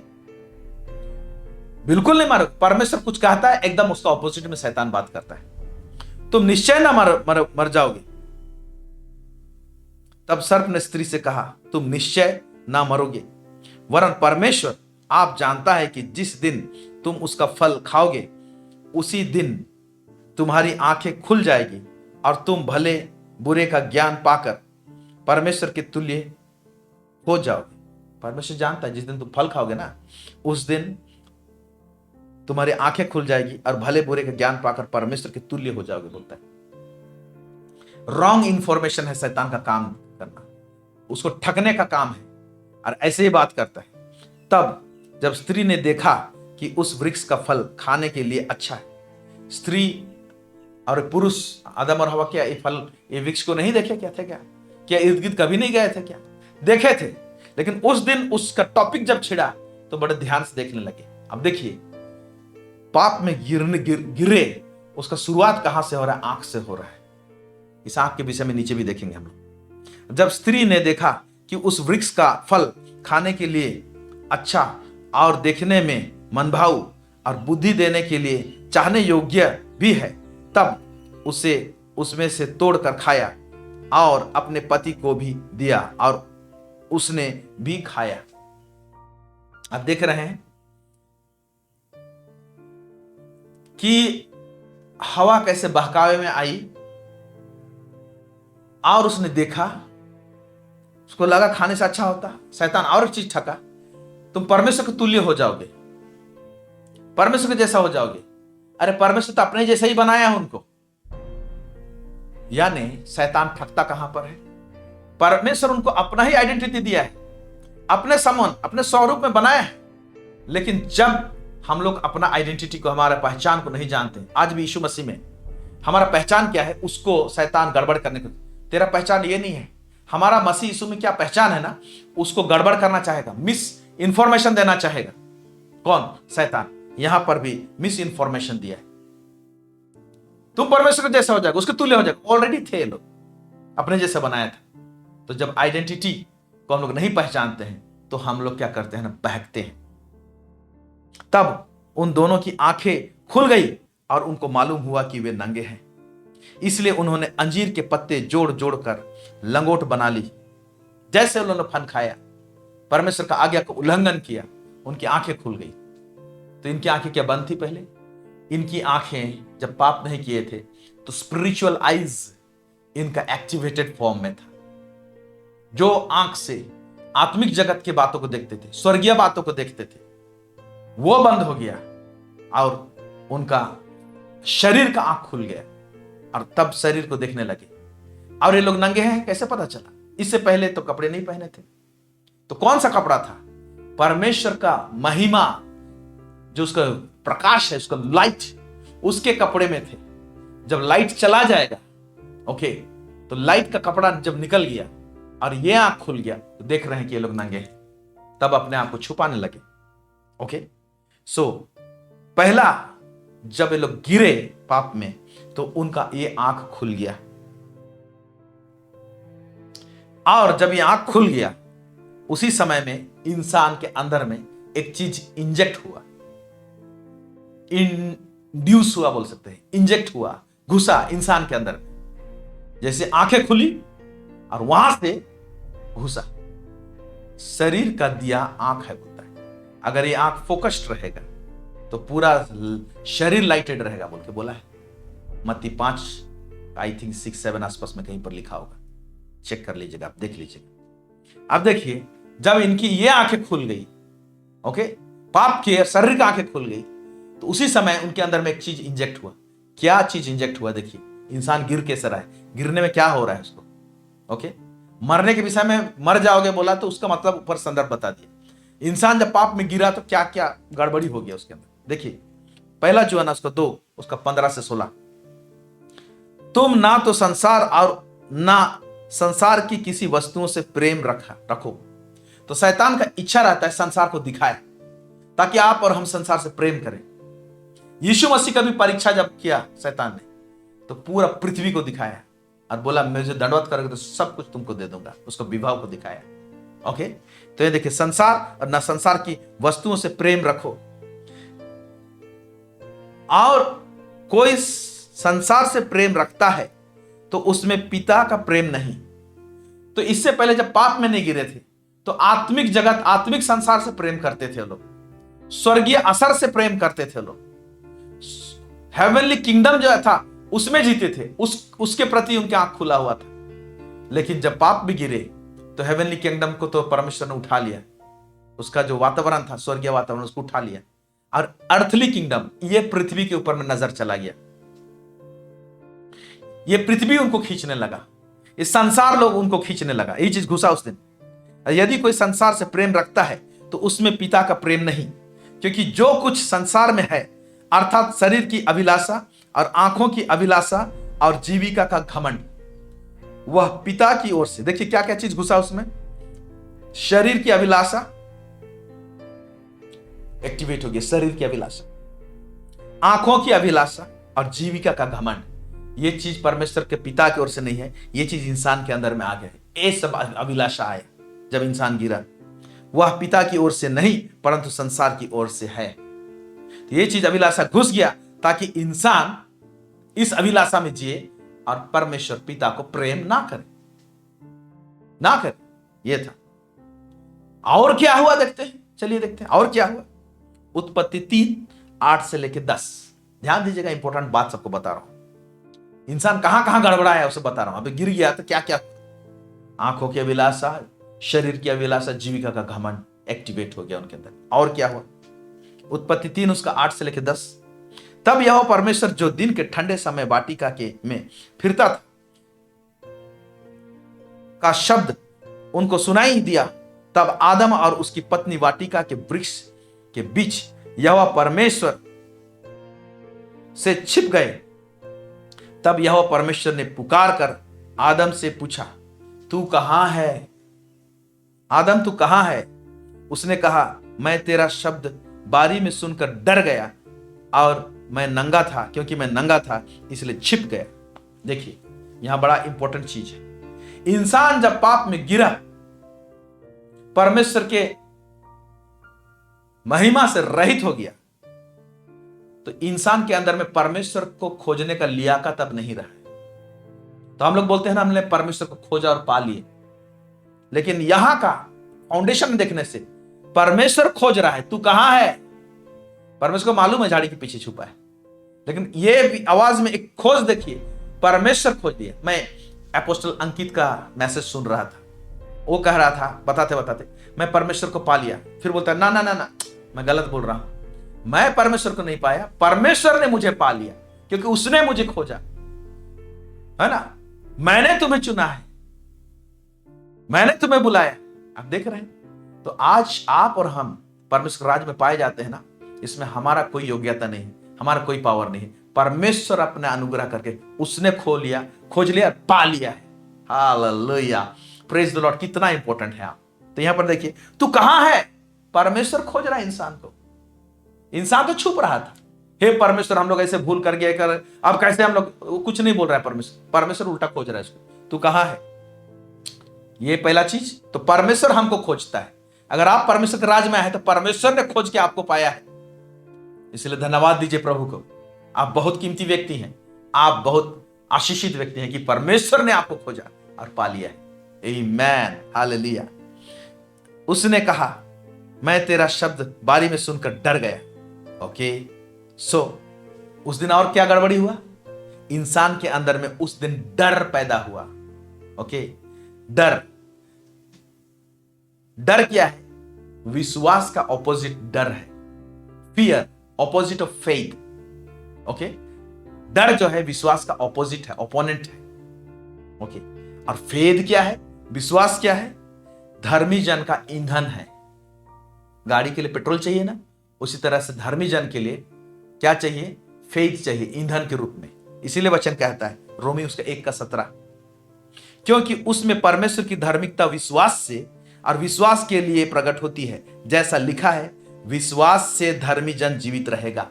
बिल्कुल नहीं मारोगे। परमेश्वर कुछ कहता है, एकदम उसका ऑपोजिट में शैतान बात करता है, तुम निश्चय ना मर जाओगे। तब सर्प ने स्त्री से कहा, तुम निश्चय ना मरोगे, वरन परमेश्वर आप जानता है कि जिस दिन तुम उसका फल खाओगे उसी दिन तुम्हारी आंखें खुल जाएगी और तुम भले बुरे का ज्ञान पाकर परमेश्वर के तुल्य हो जाओगे। परमेश्वर जानता है जिस दिन तुम फल खाओगे ना, उस दिन तुम्हारी आंखें खुल जाएगी और भले बुरे का ज्ञान पाकर परमेश्वर के तुल्य हो जाओगे, बोलता है। रॉन्ग इंफॉर्मेशन है शैतान का काम करना, उसको ठगने का काम है, और ऐसे ही बात करता है। तब जब स्त्री ने देखा कि उस वृक्ष का फल खाने के लिए अच्छा है, स्त्री और पुरुष आदम और हवा क्या ये वृक्ष को नहीं देखे क्या थे? क्या इर्द गिर्द कभी नहीं गए थे क्या? देखे थे, लेकिन उस दिन उसका टॉपिक जब छिड़ा तो बड़े ध्यान से देखने लगे। अब देखिए, पाप में गिरे उसका शुरुआत कहां से हो रहा है? आंख से हो रहा है। इस आंख के विषय में नीचे भी देखेंगे हम लोग। जब स्त्री ने देखा कि उस वृक्ष का फल खाने के लिए अच्छा और देखने में मनभाऊ और बुद्धि देने के लिए चाहने योग्य भी है, तब उसे उसमें से तोड़कर खाया और अपने पति को भी दिया और उसने भी खाया। आप देख रहे हैं कि हवा कैसे बहकावे में आई और उसने देखा, उसको लगा खाने से अच्छा होता। शैतान और एक चीज ठगा, तुम परमेश्वर के तुल्य हो जाओगे, परमेश्वर के जैसा हो जाओगे। अरे परमेश्वर तो अपने जैसा ही बनाया है उनको। यानी शैतान ठगता कहां पर है? परमेश्वर उनको अपना ही आइडेंटिटी दिया है, अपने समान अपने स्वरूप में बनाया है, लेकिन जब हम लोग अपना आइडेंटिटी को, हमारा पहचान को नहीं जानते, आज भी यीशु मसीह में हमारा पहचान क्या है उसको शैतान गड़बड़ करने को, तेरा पहचान ये नहीं है। हमारा मसीह यीशु में क्या पहचान है ना, उसको गड़बड़ करना चाहेगा, मिस इंफॉर्मेशन देना चाहेगा। कौन? शैतान। यहां पर भी मिस इंफॉर्मेशन दिया है, तुम परमेश्वर जैसा हो जाएगा, उसके तुल्य हो जाएगा। ऑलरेडी थे लोग, अपने जैसा बनाया था। तो जब आइडेंटिटी को हम लोग नहीं पहचानते हैं तो हम लोग क्या करते हैं ना, बहकते हैं। तब उन दोनों की आंखें खुल गई और उनको मालूम हुआ कि वे नंगे हैं। इसलिए उन्होंने अंजीर के पत्ते जोड़ जोड़ कर लंगोट बना ली। जैसे उन्होंने फल खाया, परमेश्वर का आज्ञा को उल्लंघन किया, उनकी आंखें खुल गई। तो इनकी आंखें क्या बंद थी पहले? इनकी आंखें जब पाप नहीं किए थे तो स्पिरिचुअल आइज इनका एक्टिवेटेड फॉर्म में था। जो आंख से आत्मिक जगत के बातों को देखते थे, स्वर्गीय बातों को देखते थे, वो बंद हो गया और उनका शरीर का आंख खुल गया और तब शरीर को देखने लगे। और ये लोग नंगे हैं कैसे पता चला? इससे पहले तो कपड़े नहीं पहने थे। तो कौन सा कपड़ा था? परमेश्वर का महिमा, जो उसका प्रकाश है, उसका लाइट, उसके कपड़े में थे। जब लाइट चला जाएगा, ओके, तो लाइट का कपड़ा जब निकल गया और ये आंख खुल गया, तो देख रहे हैं कि ये लोग नंगे हैं, तब अपने आप को छुपाने लगे। ओके, सो पहला जब ये लोग गिरे पाप में, तो उनका ये आंख खुल गया, और जब ये आंख खुल गया, उसी समय में इंसान के अंदर में एक चीज इंजेक्ट हुआ, इंड्यूस हुआ बोल सकते हैं, इंजेक्ट हुआ, घुसा इंसान के अंदर। जैसे आंखें खुली और वहां से घुसा। शरीर का दिया आंख है बोलता है, अगर ये आंख फोकस्ड रहेगा तो पूरा शरीर लाइटेड रहेगा बोल के बोला है। मत्ती 5 आई थिंक 6-7 आसपास में कहीं पर लिखा होगा, चेक कर लीजिएगा, आप देख लीजिएगा। अब देखिए, जब इनकी ये आंखें खुल गई, ओके, पाप के शरीर की आंखें खुल गई, तो उसी समय उनके अंदर में एक चीज इंजेक्ट हुआ। क्या चीज इंजेक्ट हुआ? देखिए, इंसान गिर कैसे रहा है, गिरने में क्या हो रहा है उसको, ओके, मरने के विषय में मर जाओगे बोला तो उसका मतलब ऊपर संदर्भ बता दिया। इंसान जब पाप में गिरा तो क्या क्या गड़बड़ी हो गया उसके अंदर। देखिए, पहला जो है ना, उसका 2, उसका 15 से 16, तुम ना तो संसार और ना संसार की किसी वस्तुओं से प्रेम रखो। तो शैतान का इच्छा रहता है संसार को दिखाए, ताकि आप और हम संसार से प्रेम करें। यीशु मसीह का भी परीक्षा जब किया शैतान ने, तो पूरा पृथ्वी को दिखाया और बोला, मुझे दंडवत करोगे तो सब कुछ तुमको दे दूंगा। उसको विवाह को दिखाया। ओके, तो ये देखिए, संसार और ना संसार की वस्तुओं से प्रेम रखो, और कोई संसार से प्रेम रखता है तो उसमें पिता का प्रेम नहीं। तो इससे पहले जब पाप में नहीं गिरे थे, तो आत्मिक जगत, आत्मिक संसार से प्रेम करते थे लोग, स्वर्गीय असर से प्रेम करते थे लोग, हेवनली किंगडम जो था उसमें जीते थे, उसके प्रति उनके आंख खुला हुआ था। लेकिन जब पाप भी गिरे, तो हेवनली किंगडम को तो परमेश्वर ने उठा लिया, उसका जो वातावरण था, स्वर्गीय वातावरण, उसको उठा लिया, और अर्थली किंगडम, ये पृथ्वी के ऊपर में नजर चला गया। ये पृथ्वी उनको खींचने लगा, ये संसार लोग उनको खींचने लगा, ये चीज घुसा उस दिन। यदि कोई संसार से प्रेम रखता है तो उसमें पिता का प्रेम नहीं, क्योंकि जो कुछ संसार में है, अर्थात शरीर की अभिलाषा और आंखों की अभिलाषा और जीविका का घमंड, वह पिता की ओर से, देखिए क्या क्या चीज घुसा उसमें, शरीर की अभिलाषा एक्टिवेट हो गई, शरीर की अभिलाषा, आंखों की अभिलाषा और जीविका का घमंड। ये चीज परमेश्वर के पिता की ओर से नहीं है, ये चीज इंसान के अंदर में आ गया है। ये सब अभिलाषा आए जब इंसान गिरा, वह पिता की ओर से नहीं परंतु संसार की ओर से है। तो ये चीज अभिलाषा घुस गया, ताकि इंसान इस अभिलाषा में जिए और परमेश्वर पिता को प्रेम ना करे। ये था। और क्या हुआ देखते हैं, चलिए देखते हैं और क्या हुआ। उत्पत्ति 3:8 से लेकर 10, ध्यान दीजिएगा, इंपॉर्टेंट बात सबको बता रहा हूं। इंसान कहां कहां गड़बड़ाया है उसे बता रहा हूं। अभी गिर गया तो क्या क्या, आंखों की अभिलाषा, शरीर की अभिलाषा, जीविका का घमंड एक्टिवेट हो गया उनके अंदर। और क्या हुआ? उत्पत्ति 3 उसका 8 से लेकर 10, तब यह परमेश्वर जो दिन के ठंडे समय वाटिका के में फिरता था का शब्द उनको सुनाई दिया, तब आदम और उसकी पत्नी वाटिका के वृक्ष के बीच यहोवा परमेश्वर से छिप गए। तब यहोवा परमेश्वर ने पुकार कर आदम से पूछा, तू कहां है? आदम तू कहां है? उसने कहा, मैं तेरा शब्द बारी में सुनकर डर गया और मैं नंगा था, क्योंकि मैं नंगा था इसलिए छिप गया। देखिए, यहां बड़ा इंपॉर्टेंट चीज है। इंसान जब पाप में गिरा, परमेश्वर के महिमा से रहित हो गया, तो इंसान के अंदर में परमेश्वर को खोजने का लियाकत अब नहीं रहा। तो हम लोग बोलते हैं ना, हमने परमेश्वर को खोजा और पा लिए, लेकिन यहां का फाउंडेशन देखने से परमेश्वर खोज रहा है, तू कहां है? परमेश्वर को मालूम है झाड़ी के पीछे छुपा है, लेकिन ये भी आवाज में एक खोज देखिए, परमेश्वर खोज दिया। मैं अपोस्टल अंकित का मैसेज सुन रहा था, वो कह रहा था बताते बताते, मैं परमेश्वर को पा लिया। फिर बोलता है, ना ना ना ना, मैं गलत बोल रहा हूं, मैं परमेश्वर को नहीं पाया, परमेश्वर ने मुझे पा लिया, क्योंकि उसने मुझे खोजा, है ना, मैंने तुम्हें चुना है। मैंने तुम्हें बुलाया। आप देख रहे हैं। तो आज आप और हम परमेश्वर राज्य में पाए जाते हैं ना, इसमें हमारा कोई योग्यता नहीं, हमारा कोई पावर नहीं। परमेश्वर अपने अनुग्रह करके उसने खोज लिया, पा लिया है। Hallelujah, praise the Lord. कितना इंपॉर्टेंट है आप। तो यहां पर देखिए, तू कहां है? परमेश्वर खोज रहा है इंसान को। इंसान तो छुप रहा था। हे परमेश्वर, हम लोग ऐसे भूल कर गए, अब कैसे हम लोग, कुछ नहीं बोल रहा है परमेश्वर। परमेश्वर उल्टा खोज रहा है इसको, तू कहां है? ये पहला चीज। तो परमेश्वर हमको खोजता है। अगर आप परमेश्वर के राज में आए तो परमेश्वर ने खोज के आपको पाया है। इसलिए धन्यवाद दीजिए प्रभु को। आप बहुत कीमती व्यक्ति हैं, आप बहुत आशीषित व्यक्ति हैं कि परमेश्वर ने आपको खोजा और पा लिया है। आमीन, हालेलुया। उसने कहा, मैं तेरा शब्द बारी में सुनकर डर गया। ओके, सो उस दिन और क्या गड़बड़ी हुआ? इंसान के अंदर में उस दिन डर पैदा हुआ। ओके, डर क्या है? विश्वास का ऑपोजिट डर है। Fear, opposite of faith. Okay, डर जो है विश्वास का ऑपोजिट है, ओपोनेंट है। ओके, और फेथ क्या है? विश्वास क्या है? धर्मी जन का ईंधन है। गाड़ी के लिए पेट्रोल चाहिए ना, उसी तरह से धर्मी जन के लिए क्या चाहिए? फेथ चाहिए, ईंधन के रूप में। इसीलिए वचन कहता है रोमी उसका 1:17, क्योंकि उसमें परमेश्वर की धार्मिकता विश्वास से और विश्वास के लिए प्रकट होती है, जैसा लिखा है, विश्वास से धर्मी जन जीवित रहेगा।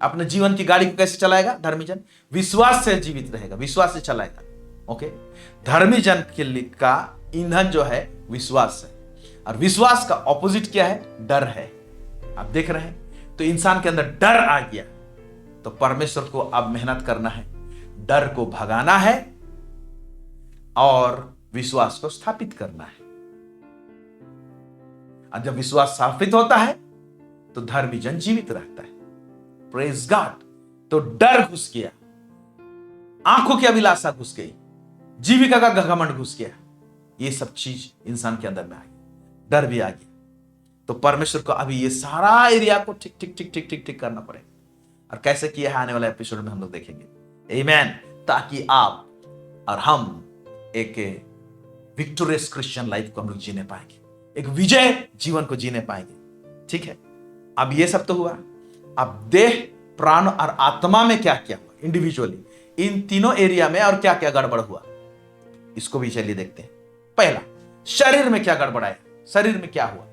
अपने जीवन की गाड़ी को कैसे चलाएगा धर्मी जन? विश्वास से जीवित रहेगा, विश्वास से चलाएगा। ओके, धर्मी जन के लिए का ईंधन जो है विश्वास है, और विश्वास का ऑपोजिट क्या है? डर है। आप देख रहे हैं। तो इंसान के अंदर डर आ गया, तो परमेश्वर को अब मेहनत करना है, डर को भगाना है और विश्वास को स्थापित करना है। और जब विश्वास स्थापित होता है तो धर्मी जन जीवित रहता है। Praise God. तो डर घुस गया, आंखों की अभिलाषा घुस गई, जीविका का घमंड घुस गया। ये सब चीज इंसान के अंदर में आ गई, डर भी आ गया। तो परमेश्वर को अभी ये सारा एरिया को ठीक ठीक ठीक ठीक ठीक ठीक करना पड़ेगा। और कैसे किया है आने वाले एपिसोड में हम लोग देखेंगे। आमीन। ताकि आप और हम एक विक्टोरियस क्रिश्चियन लाइफ को हम लोग जीने पाएंगे, एक विजय जीवन को जीने पाएंगे। ठीक है, अब ये सब तो हुआ। अब देह, प्राण और आत्मा में क्या क्या हुआ इंडिविजुअली, इन तीनों एरिया में और क्या क्या गड़बड़ हुआ, इसको भी चलिए देखते हैं। पहला, शरीर में क्या गड़बड़ाया, शरीर में क्या हुआ।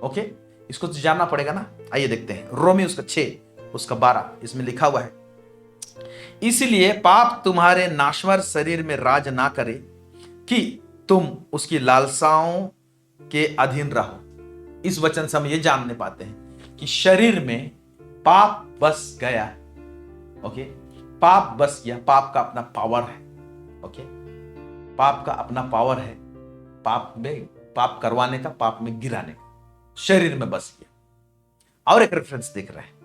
ओके, इसको तो जानना पड़ेगा ना। आइए देखते हैं। रोमी उसका 6 उसका 12 इसमें लिखा हुआ है, इसलिए पाप तुम्हारे नाश्वर शरीर में राज ना करे कि तुम उसकी लालसाओं के अधीन रहो। इस वचन से हम ये जानने पाते हैं कि शरीर में पाप बस गया। ओके, पाप बस गया। पाप का अपना पावर है। ओके, पाप का अपना पावर है, पाप में, पाप करवाने का, पाप में गिराने का। शरीर में बस गया। और एक रेफरेंस देख रहे हैं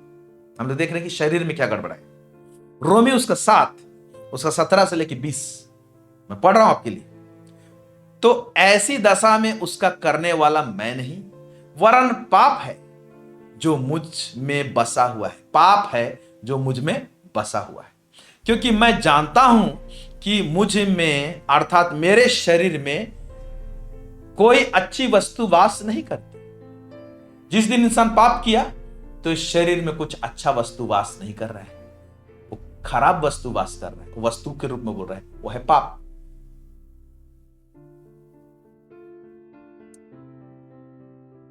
हम लोग, देख रहे हैं कि शरीर में क्या गड़बड़ा है। रोमी उसका 7 उसका 17 से लेकर 20 मैं पढ़ रहा हूं आपके लिए। तो ऐसी दशा में उसका करने वाला मैं नहीं, वरन पाप है जो मुझ में बसा हुआ है। पाप है जो मुझ में बसा हुआ है, क्योंकि मैं जानता हूं कि मुझ में अर्थात मेरे शरीर में कोई अच्छी वस्तु वास नहीं करती। जिस दिन इंसान पाप किया तो इस शरीर में कुछ अच्छा वस्तु वास नहीं कर रहा है, वो खराब वस्तु वास कर रहा है, वो वस्तु के रूप में बोल रहा है, वो है पाप।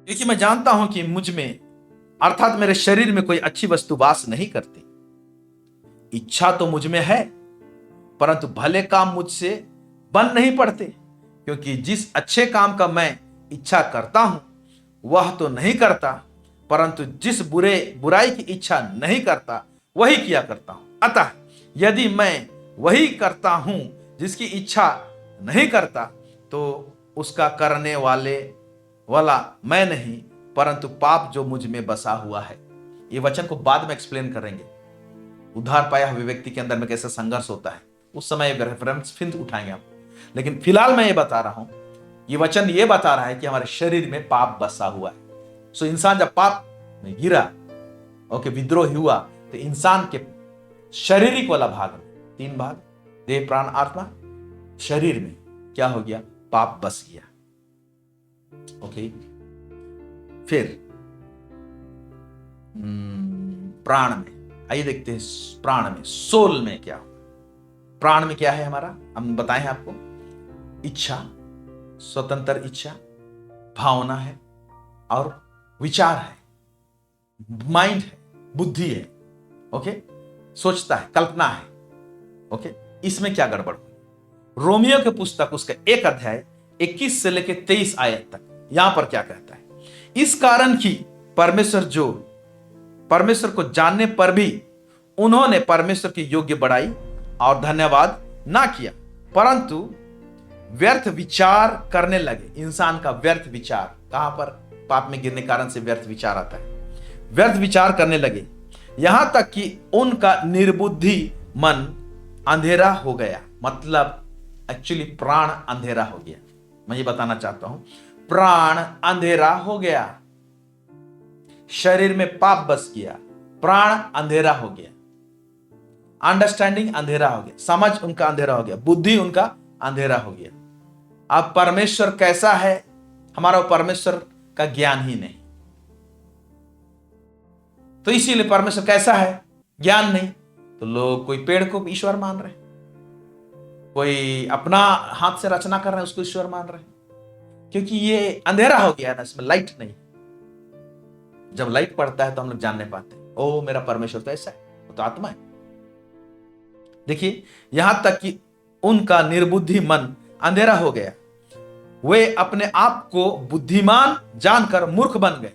क्योंकि मैं जानता हूं कि मुझ में अर्थात मेरे शरीर में कोई अच्छी वस्तु वास नहीं करती। इच्छा तो मुझ में है, परंतु भले काम मुझसे बन नहीं पड़ते, क्योंकि जिस अच्छे काम का मैं इच्छा करता हूं वह तो नहीं करता, परंतु जिस बुराई की इच्छा नहीं करता वही किया करता हूं। अतः यदि मैं वही करता हूं जिसकी इच्छा नहीं करता, तो उसका करने वाला मैं नहीं, परंतु पाप जो मुझ में बसा हुआ है। ये वचन को बाद में एक्सप्लेन करेंगे। उद्धार पाया हुए व्यक्ति के अंदर में कैसा संघर्ष होता है, उस समय रेफरेंस फिर उठाएंगे हम। लेकिन फिलहाल मैं ये बता रहा हूं, ये वचन ये बता रहा है कि हमारे शरीर में पाप बसा हुआ है। सो इंसान जब पाप में गिरा, ओके, विद्रोह हुआ, तो इंसान के शारीरिक वाला भाग में 3 भाग, देह, प्राण, आत्मा, शरीर में क्या हो गया? पाप बस गया। ओके, फिर प्राण में आइए देखते हैं, प्राण में, सोल में क्या होगा। प्राण में क्या है हमारा, हम बताए हैं आपको, इच्छा, स्वतंत्र इच्छा, भावना है और विचार है, माइंड है, बुद्धि है। ओके, सोचता है, कल्पना है। ओके, इसमें क्या गड़बड़ हुई? रोमियो के पुस्तक उसका 1 अध्याय 21 से लेकर 23 आयत तक यहां पर क्या कहता है? इस कारण कि परमेश्वर को जानने पर भी उन्होंने परमेश्वर की योग्य बड़ाई और धन्यवाद ना किया, परंतु व्यर्थ विचार करने लगे। इंसान का व्यर्थ विचार, कहां पर? पाप में गिरने के कारण से व्यर्थ विचार आता है। व्यर्थ विचार करने लगे, यहां तक कि उनका निर्बुद्धि मन अंधेरा हो गया। मतलब एक्चुअली प्राण अंधेरा हो गया। मैं ये बताना चाहता हूं, प्राण अंधेरा हो गया, शरीर में पाप बस गया, प्राण अंधेरा हो गया, अंडरस्टैंडिंग अंधेरा हो गया, समझ उनका अंधेरा हो गया, बुद्धि उनका अंधेरा हो गया। अब परमेश्वर कैसा है, हमारा परमेश्वर का ज्ञान ही नहीं, तो इसीलिए परमेश्वर कैसा है, ज्ञान नहीं, तो लोग कोई पेड़ को ईश्वर मान रहे हैं, कोई अपना हाथ से रचना कर रहे हैं उसको ईश्वर मान रहे हैं, क्योंकि ये अंधेरा हो गया है ना, इसमें लाइट नहीं। जब लाइट पड़ता है तो हम लोग जानने पाते हैं, ओ मेरा परमेश्वर तो ऐसा है, वो तो आत्मा है। देखिए, यहां तक कि उनका निर्बुद्धि मन अंधेरा हो गया, वे अपने आप को बुद्धिमान जानकर मूर्ख बन गए।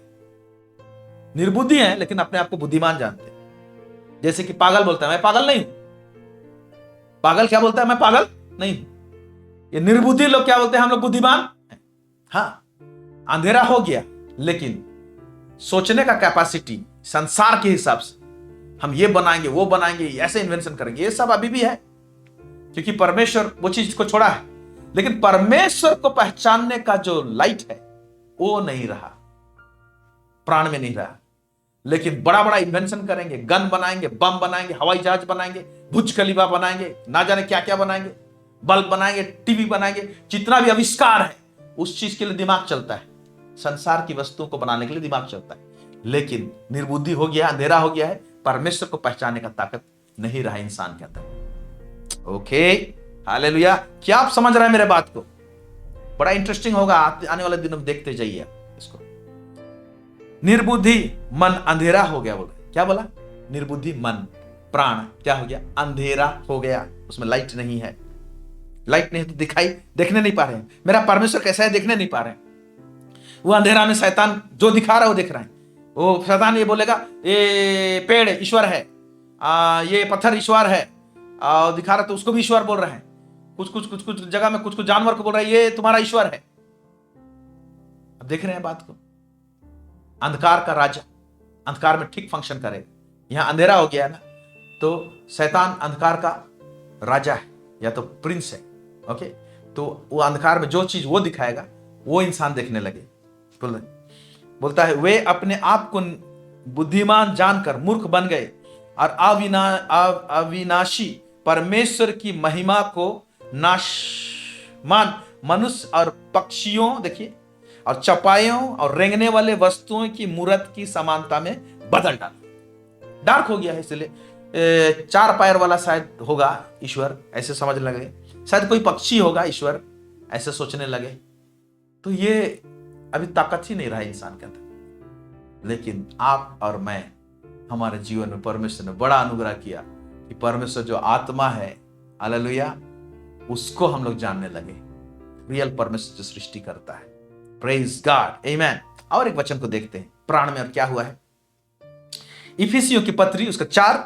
निर्बुद्धि है लेकिन अपने आप को बुद्धिमान जानते हैं। जैसे कि पागल बोलता है मैं पागल नहीं हूं, पागल क्या बोलता है, मैं पागल नहीं हूं। ये निर्बुद्धि लोग क्या बोलते हैं, हम लोग बुद्धिमान हैं। हाँ, अंधेरा हो गया, लेकिन सोचने का कैपेसिटी संसार के हिसाब से हम ये बनाएंगे वो बनाएंगे, ऐसे इन्वेंशन करेंगे, ये सब अभी भी है, क्योंकि परमेश्वर वो चीज को छोड़ा है। लेकिन परमेश्वर को पहचानने का जो लाइट है वो नहीं रहा, प्राण में नहीं रहा। लेकिन बड़ा बड़ा इन्वेंशन करेंगे, गन बनाएंगे, बम बनाएंगे, हवाई जहाज बनाएंगे, बुर्ज खलीफा बनाएंगे, ना जाने क्या क्या बनाएंगे, बल्ब बनाएंगे, टीवी बनाएंगे, जितना भी आविष्कार है उस चीज के लिए दिमाग चलता है, संसार की वस्तुओं को बनाने के लिए दिमाग चलता है। लेकिन निर्बुद्धि हो गया, अंधेरा हो गया है, परमेश्वर को पहचानने का ताकत नहीं रहा इंसान के अंदर। Okay, hallelujah. क्या आप समझ रहे हैं मेरे बात को? बड़ा इंटरेस्टिंग होगा, आने वाले दिनों में देखते जाइए इसको। निर्बुद्धि मन अंधेरा हो गया, बोला क्या बोला? निर्बुद्धि मन, प्राण क्या हो गया? अंधेरा हो गया, उसमें लाइट नहीं है। लाइट नहीं तो दिखाई देखने नहीं पा रहे हैं, मेरा परमेश्वर कैसा है देखने नहीं पा रहे हैं। वो अंधेरा में शैतान जो दिखा रहा है वो देख रहा है। वो शैतान ये बोलेगा ये पेड़ ईश्वर है, ये पत्थर ईश्वर है, दिखा रहा तो उसको भी ईश्वर बोल रहे हैं। कुछ जगह में कुछ जानवर को बोल रहा है ये तुम्हारा ईश्वर है। अब देख रहे हैं बात को। अंधकार का राजा अंधकार में ठीक फंक्शन करेगा। यहां अंधेरा हो गया है ना, तो शैतान अंधकार का राजा है या तो प्रिंस है। ओके, तो वो अंधकार में जो चीज वो दिखाएगा वो इंसान देखने लगे। बोलता है वे अपने आप को बुद्धिमान जानकर मूर्ख बन गए और अविनाशी परमेश्वर की महिमा को नाशमान मनुष्य और पक्षियों, देखिए, और चपाइयों और रेंगने वाले वस्तुओं की मूर्त की समानता में बदल डाला। डार्क हो गया है, इसलिए 4 पैर वाला शायद होगा ईश्वर, ऐसे समझ लगे। शायद कोई पक्षी होगा ईश्वर, ऐसे सोचने लगे। तो ये अभी ताकत ही नहीं रहा इंसान के अंदर। लेकिन आप और मैं, हमारे जीवन में परमेश्वर ने बड़ा अनुग्रह किया कि परमेश्वर जो आत्मा है, हालेलुया, उसको हम लोग जानने लगे। रियल परमेश्वर जो सृष्टि करता है। प्रेज गॉड, आमेन। और एक वचन को देखते हैं प्राण में और क्या हुआ है। इफिसियों की पत्री उसका 4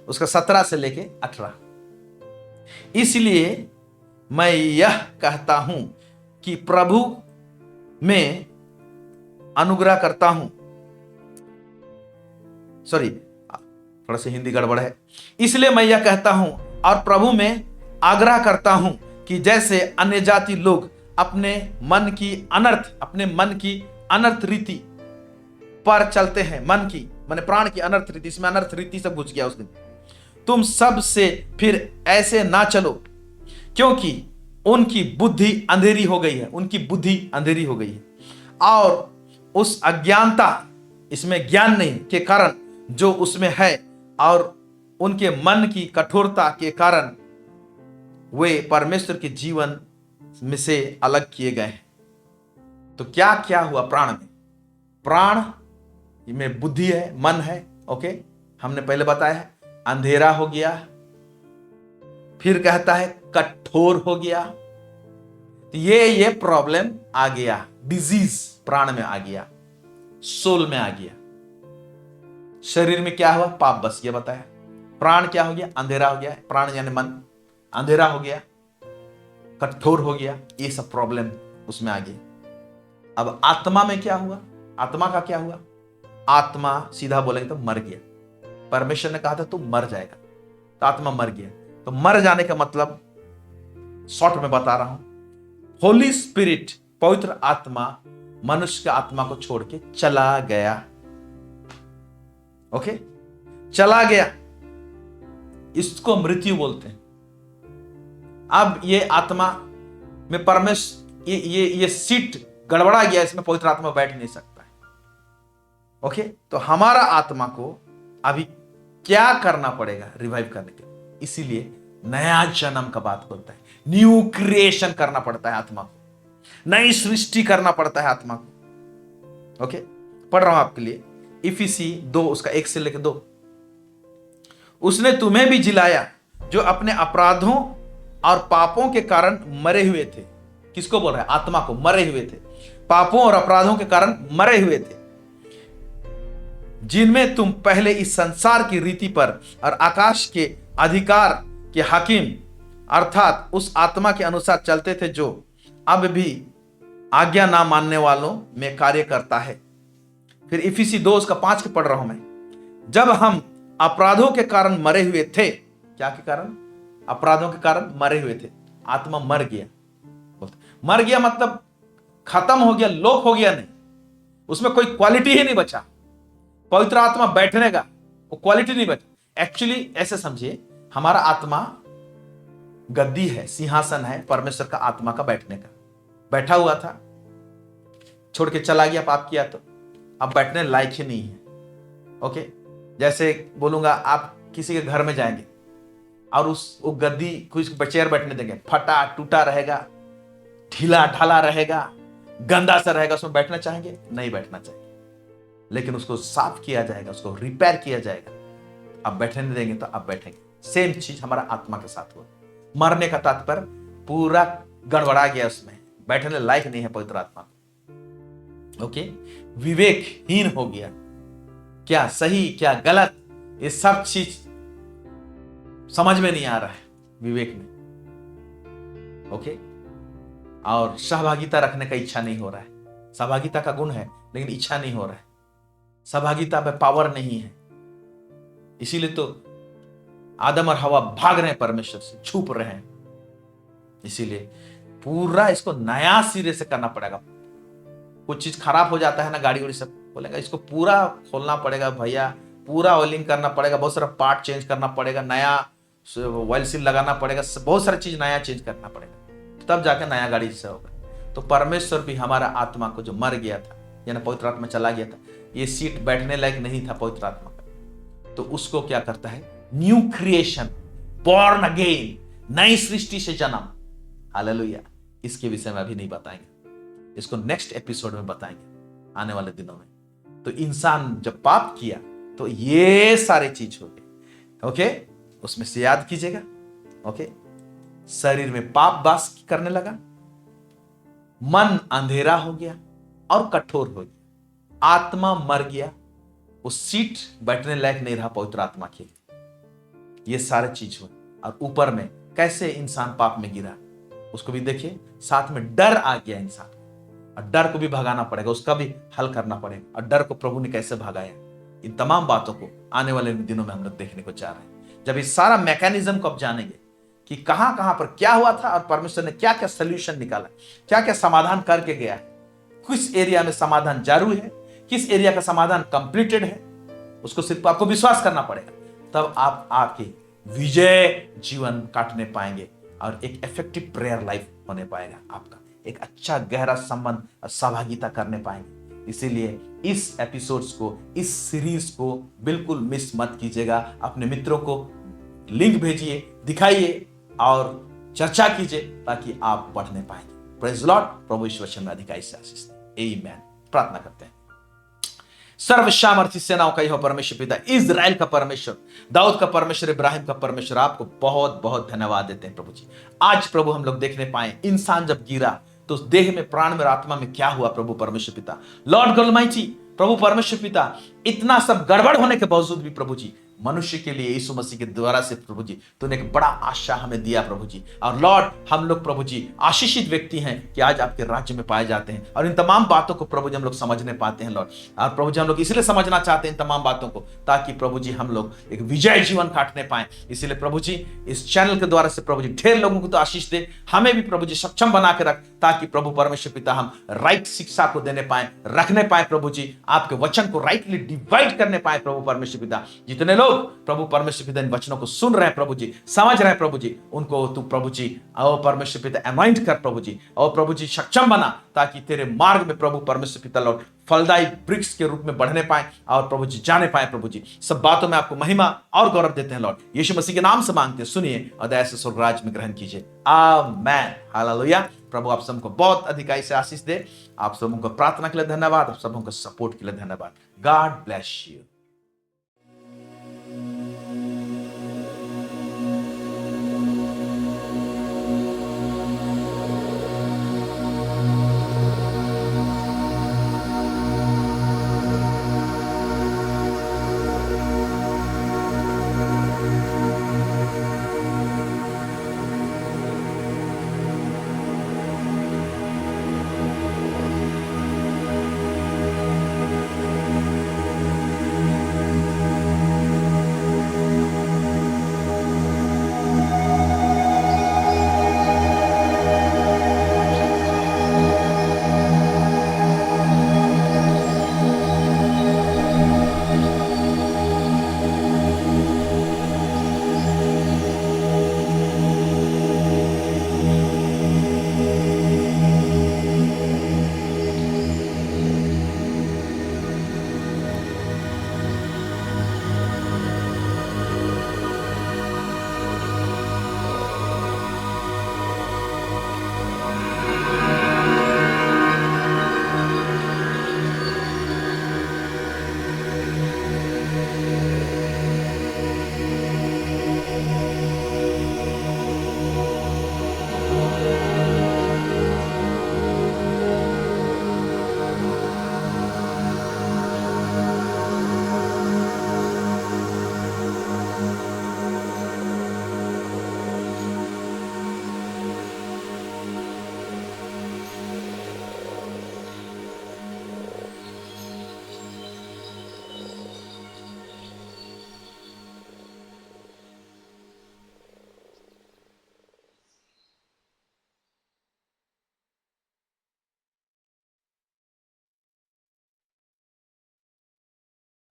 उसका 17 से लेके 18। इसलिए मैं यह कहता हूं कि प्रभु में अनुग्रह करता हूं, सॉरी थोड़ा सा हिंदी गड़बड़ है। इसलिए मैं यह कहता हूं और प्रभु में आग्रह करता हूं कि जैसे अन्य जाति लोग अपने मन की अनर्थ रीति पर चलते हैं, मन की माने प्राण की अनर्थ रीति, इसमें अनर्थ रीति सब घुस गया उस दिन। तुम सब से फिर ऐसे ना चलो, क्योंकि उनकी बुद्धि अंधेरी हो गई है, उनकी बुद्धि अंधेरी हो गई है, और उस अज्ञानता, इसमें ज्ञान नहीं के कारण जो उसमें है, और उनके मन की कठोरता के कारण वे परमेश्वर के जीवन में से अलग किए गए हैं। तो क्या क्या हुआ प्राण में? प्राण में बुद्धि है, मन है, ओके, हमने पहले बताया है, अंधेरा हो गया, फिर कहता है कठोर हो गया। तो ये प्रॉब्लम आ गया, डिजीज प्राण में आ गया, सोल में आ गया। शरीर में क्या हुआ? पाप बस गया, बताया। प्राण क्या हो गया? अंधेरा हो गया। प्राण यानी मन, अंधेरा हो गया, कठोर हो गया, ये सब प्रॉब्लम उसमें आ गई। अब आत्मा में क्या हुआ? आत्मा का क्या हुआ? आत्मा सीधा बोलेंगे तो मर गया। परमेश्वर ने कहा था तू मर जाएगा, तो आत्मा मर गया। तो मर जाने का मतलब शॉर्ट में बता रहा हूं, होली स्पिरिट, पवित्र आत्मा मनुष्य के आत्मा को छोड़ के चला गया। ओके, चला गया, इसको मृत्यु बोलते हैं। अब ये आत्मा में परमेश्वर, ये सीट गड़बड़ा गया, इसमें पवित्र आत्मा बैठ नहीं सकता है। ओके, तो हमारा आत्मा को अभी क्या करना पड़ेगा रिवाइव करने के लिए? इसीलिए नया जन्म का बात बोलता है, न्यू क्रिएशन करना पड़ता है आत्मा को, नई सृष्टि करना पड़ता है आत्मा को। ओके, पढ़ रहा हूं आपके लिए, इफिसी 2 उसका 1 से लेकर 2। उसने तुम्हें भी जिलाया जो अपने अपराधों और पापों के कारण मरे हुए थे। किसको बोल रहा है? आत्मा को। मरे हुए थे, पापों और अपराधों के कारण मरे हुए थे, जिनमें तुम पहले इस संसार की रीति पर और आकाश के अधिकार के हाकिम अर्थात उस आत्मा के अनुसार चलते थे, जो अब भी आज्ञा ना मानने वालों में कार्य करता है। फिर इफिसी 2 उसका 5 के पढ़ रहा हूं मैं। जब हम अपराधों के कारण मरे हुए थे, क्या के कारण? अपराधों के कारण मरे हुए थे, आत्मा मर गया। मर गया मतलब खत्म हो गया, लोप हो गया नहीं, उसमें कोई क्वालिटी ही नहीं बचा। पवित्र आत्मा बैठने का वो क्वालिटी नहीं बचा। एक्चुअली ऐसे समझिए, हमारा आत्मा गद्दी है, सिंहासन है परमेश्वर का आत्मा का बैठने का। बैठा हुआ था, छोड़ के चला गया, पाप किया, तो अब बैठने लायक ही नहीं है। ओके, जैसे बोलूंगा आप किसी के घर में जाएंगे और वो गद्दी कुछ चेयर बैठने देंगे, फटा टूटा रहेगा, ढीला ढाला रहेगा, गंदा सा रहेगा, उसमें बैठना चाहेंगे? नहीं बैठना चाहिए। लेकिन उसको साफ किया जाएगा, उसको रिपेयर किया जाएगा, अब बैठने नहीं देंगे तो अब बैठेंगे। सेम चीज हमारा आत्मा के साथ हुआ। मरने का तात्पर्य पूरा गड़बड़ा गया, उसमें बैठने लायक नहीं है पवित्र आत्मा। ओके, विवेकहीन हो गया, क्या सही क्या गलत, ये सब चीज समझ में नहीं आ रहा है विवेक में। ओके, और सहभागिता रखने का इच्छा नहीं हो रहा है। सहभागिता का गुण है लेकिन इच्छा नहीं हो रहा है, सहभागिता में पावर नहीं है। इसीलिए तो आदम और हवा भाग रहे हैं परमेश्वर से, छुप रहे हैं। इसीलिए पूरा इसको नया सिरे से करना पड़ेगा। कुछ चीज खराब हो जाता है ना, गाड़ी वाड़ी सब बोलेगा इसको पूरा खोलना पड़ेगा भैया, पूरा ऑयलिंग करना पड़ेगा, बहुत सारा पार्ट चेंज करना पड़ेगा, नया ऑयल सील लगाना पड़ेगा, बहुत सारी चीज नया चेंज करना पड़ेगा, तब जाके नया गाड़ी से होगा। तो परमेश्वर भी हमारा आत्मा को जो मर गया था, यानी पवित्र आत्मा चला गया था, ये सीट बैठने लायक नहीं था पवित्र आत्मा का, तो उसको क्या करता है? न्यू क्रिएशन, बॉर्न अगेन, नई सृष्टि से जन्म। हालेलुया। इसके विषय में अभी नहीं बताएंगे, इसको नेक्स्ट एपिसोड में बताएंगे आने वाले दिनों में। तो इंसान जब पाप किया तो ये सारे चीज हो गए। ओके, उसमें से याद कीजिएगा। ओके, शरीर में पाप वास करने लगा, मन अंधेरा हो गया और कठोर हो गया, आत्मा मर गया, वो सीट बैठने लायक नहीं रहा पवित्र आत्मा के लिए। ये सारे चीज हुए। और ऊपर में कैसे इंसान पाप में गिरा उसको भी देखिए। साथ में डर आ गया इंसान, और डर को भी भगाना पड़ेगा, उसका भी हल करना पड़ेगा। और डर को प्रभु ने कैसे भगाया, इन तमाम बातों को आने वाले दिनों में हम लोग देखने को चाह रहे हैं। जब इस सारा मैकेनिज्म को आप जानेंगे कि कहां कहां पर क्या हुआ था और परमेश्वर ने क्या क्या सोल्यूशन निकाला, क्या क्या समाधान करके गया है, किस एरिया में समाधान जारी है, किस एरिया का समाधान कंप्लीटेड है, उसको सिर्फ आपको विश्वास करना पड़ेगा। तब आप आपके विजय जीवन काटने पाएंगे, और एक इफेक्टिव प्रेयर लाइफ होने पाएगा आपका, एक अच्छा गहरा संबंध और सहभागिता करने पाएंगे। इसीलिए इस एपिसोड्स को, इस सीरीज को बिल्कुल मिस मत कीजिएगा। अपने मित्रों को लिंक भेजिए, दिखाइए और चर्चा कीजिए ताकि आप बढ़ने पाएंगे। Praise Lord. प्रभु ईश्वर में अधिकाई से आशीष दे। आमीन। प्रार्थना करते हैं। सर्वसामर्थी सेनाओं का यह परमेश्वर पिता, इजराइल का परमेश्वर, दाऊद का परमेश्वर, इब्राहिम का परमेश्वर, आपको बहुत बहुत धन्यवाद देते हैं प्रभु जी। आज प्रभु हम लोग देखने पाए इंसान जब गिरा तो उस देह में, प्राण में, आत्मा में क्या हुआ प्रभु परमेश्वर पिता। लॉर्ड गॉड ऑलमाइटी, प्रभु परमेश्वर पिता, इतना सब गड़बड़ होने के बावजूद भी प्रभु जी मनुष्य के लिए यीशु मसीह के द्वारा से प्रभु जी तूने एक बड़ा आशा हमें दिया प्रभु जी। और लॉर्ड हम लोग प्रभु जी आशीषित व्यक्ति हैं कि आज आपके राज्य में पाए जाते हैं और इन तमाम बातों को प्रभु जी हम लोग समझने पाते हैं लॉर्ड। और प्रभु जी हम लोग इसलिए समझना चाहते हैं इन तमाम बातों को ताकि प्रभु जी हम लोग एक विजय जीवन काटने पाए। इसीलिए प्रभु जी इस चैनल के द्वारा से प्रभु जी ढेर लोगों को तो आशीष दे, हमें भी प्रभु जी सक्षम बना के रख ताकि प्रभु परमेश्वर पिता हम राइट शिक्षा को देने पाए, रखने पाए प्रभु जी, आपके वचन को राइटली डिवाइड करने पाए प्रभु परमेश्वर पिता। जितने लोग प्रभु परमेश्वर पिता इन वचनों को सुन रहे हैं प्रभु जी, समझ रहे हैं प्रभु जी, उनको तू प्रभु जी ओ परमेश्वर पिता अनॉइंट कर प्रभु जी, और प्रभु जी सक्षम बना ताकि तेरे मार्ग में प्रभु परमेश्वर पिता लॉर्ड फलदायी वृक्ष के रूप में बढ़ने पाए और प्रभु जी जाने पाए प्रभु जी। सब बातों में आपको महिमा और गौरव देते हैं लॉर्ड, यीशु मसीह के नाम से मांगते हैं, सुनिए और दया से स्वर्गराज में ग्रहण कीजिए। आमेन। हालेलुया। प्रभु आप सबको बहुत अधिकाई से आशीष दे। आप सबों को प्रार्थना के लिए धन्यवाद, आप सबों को सपोर्ट के लिए धन्यवाद। God bless you.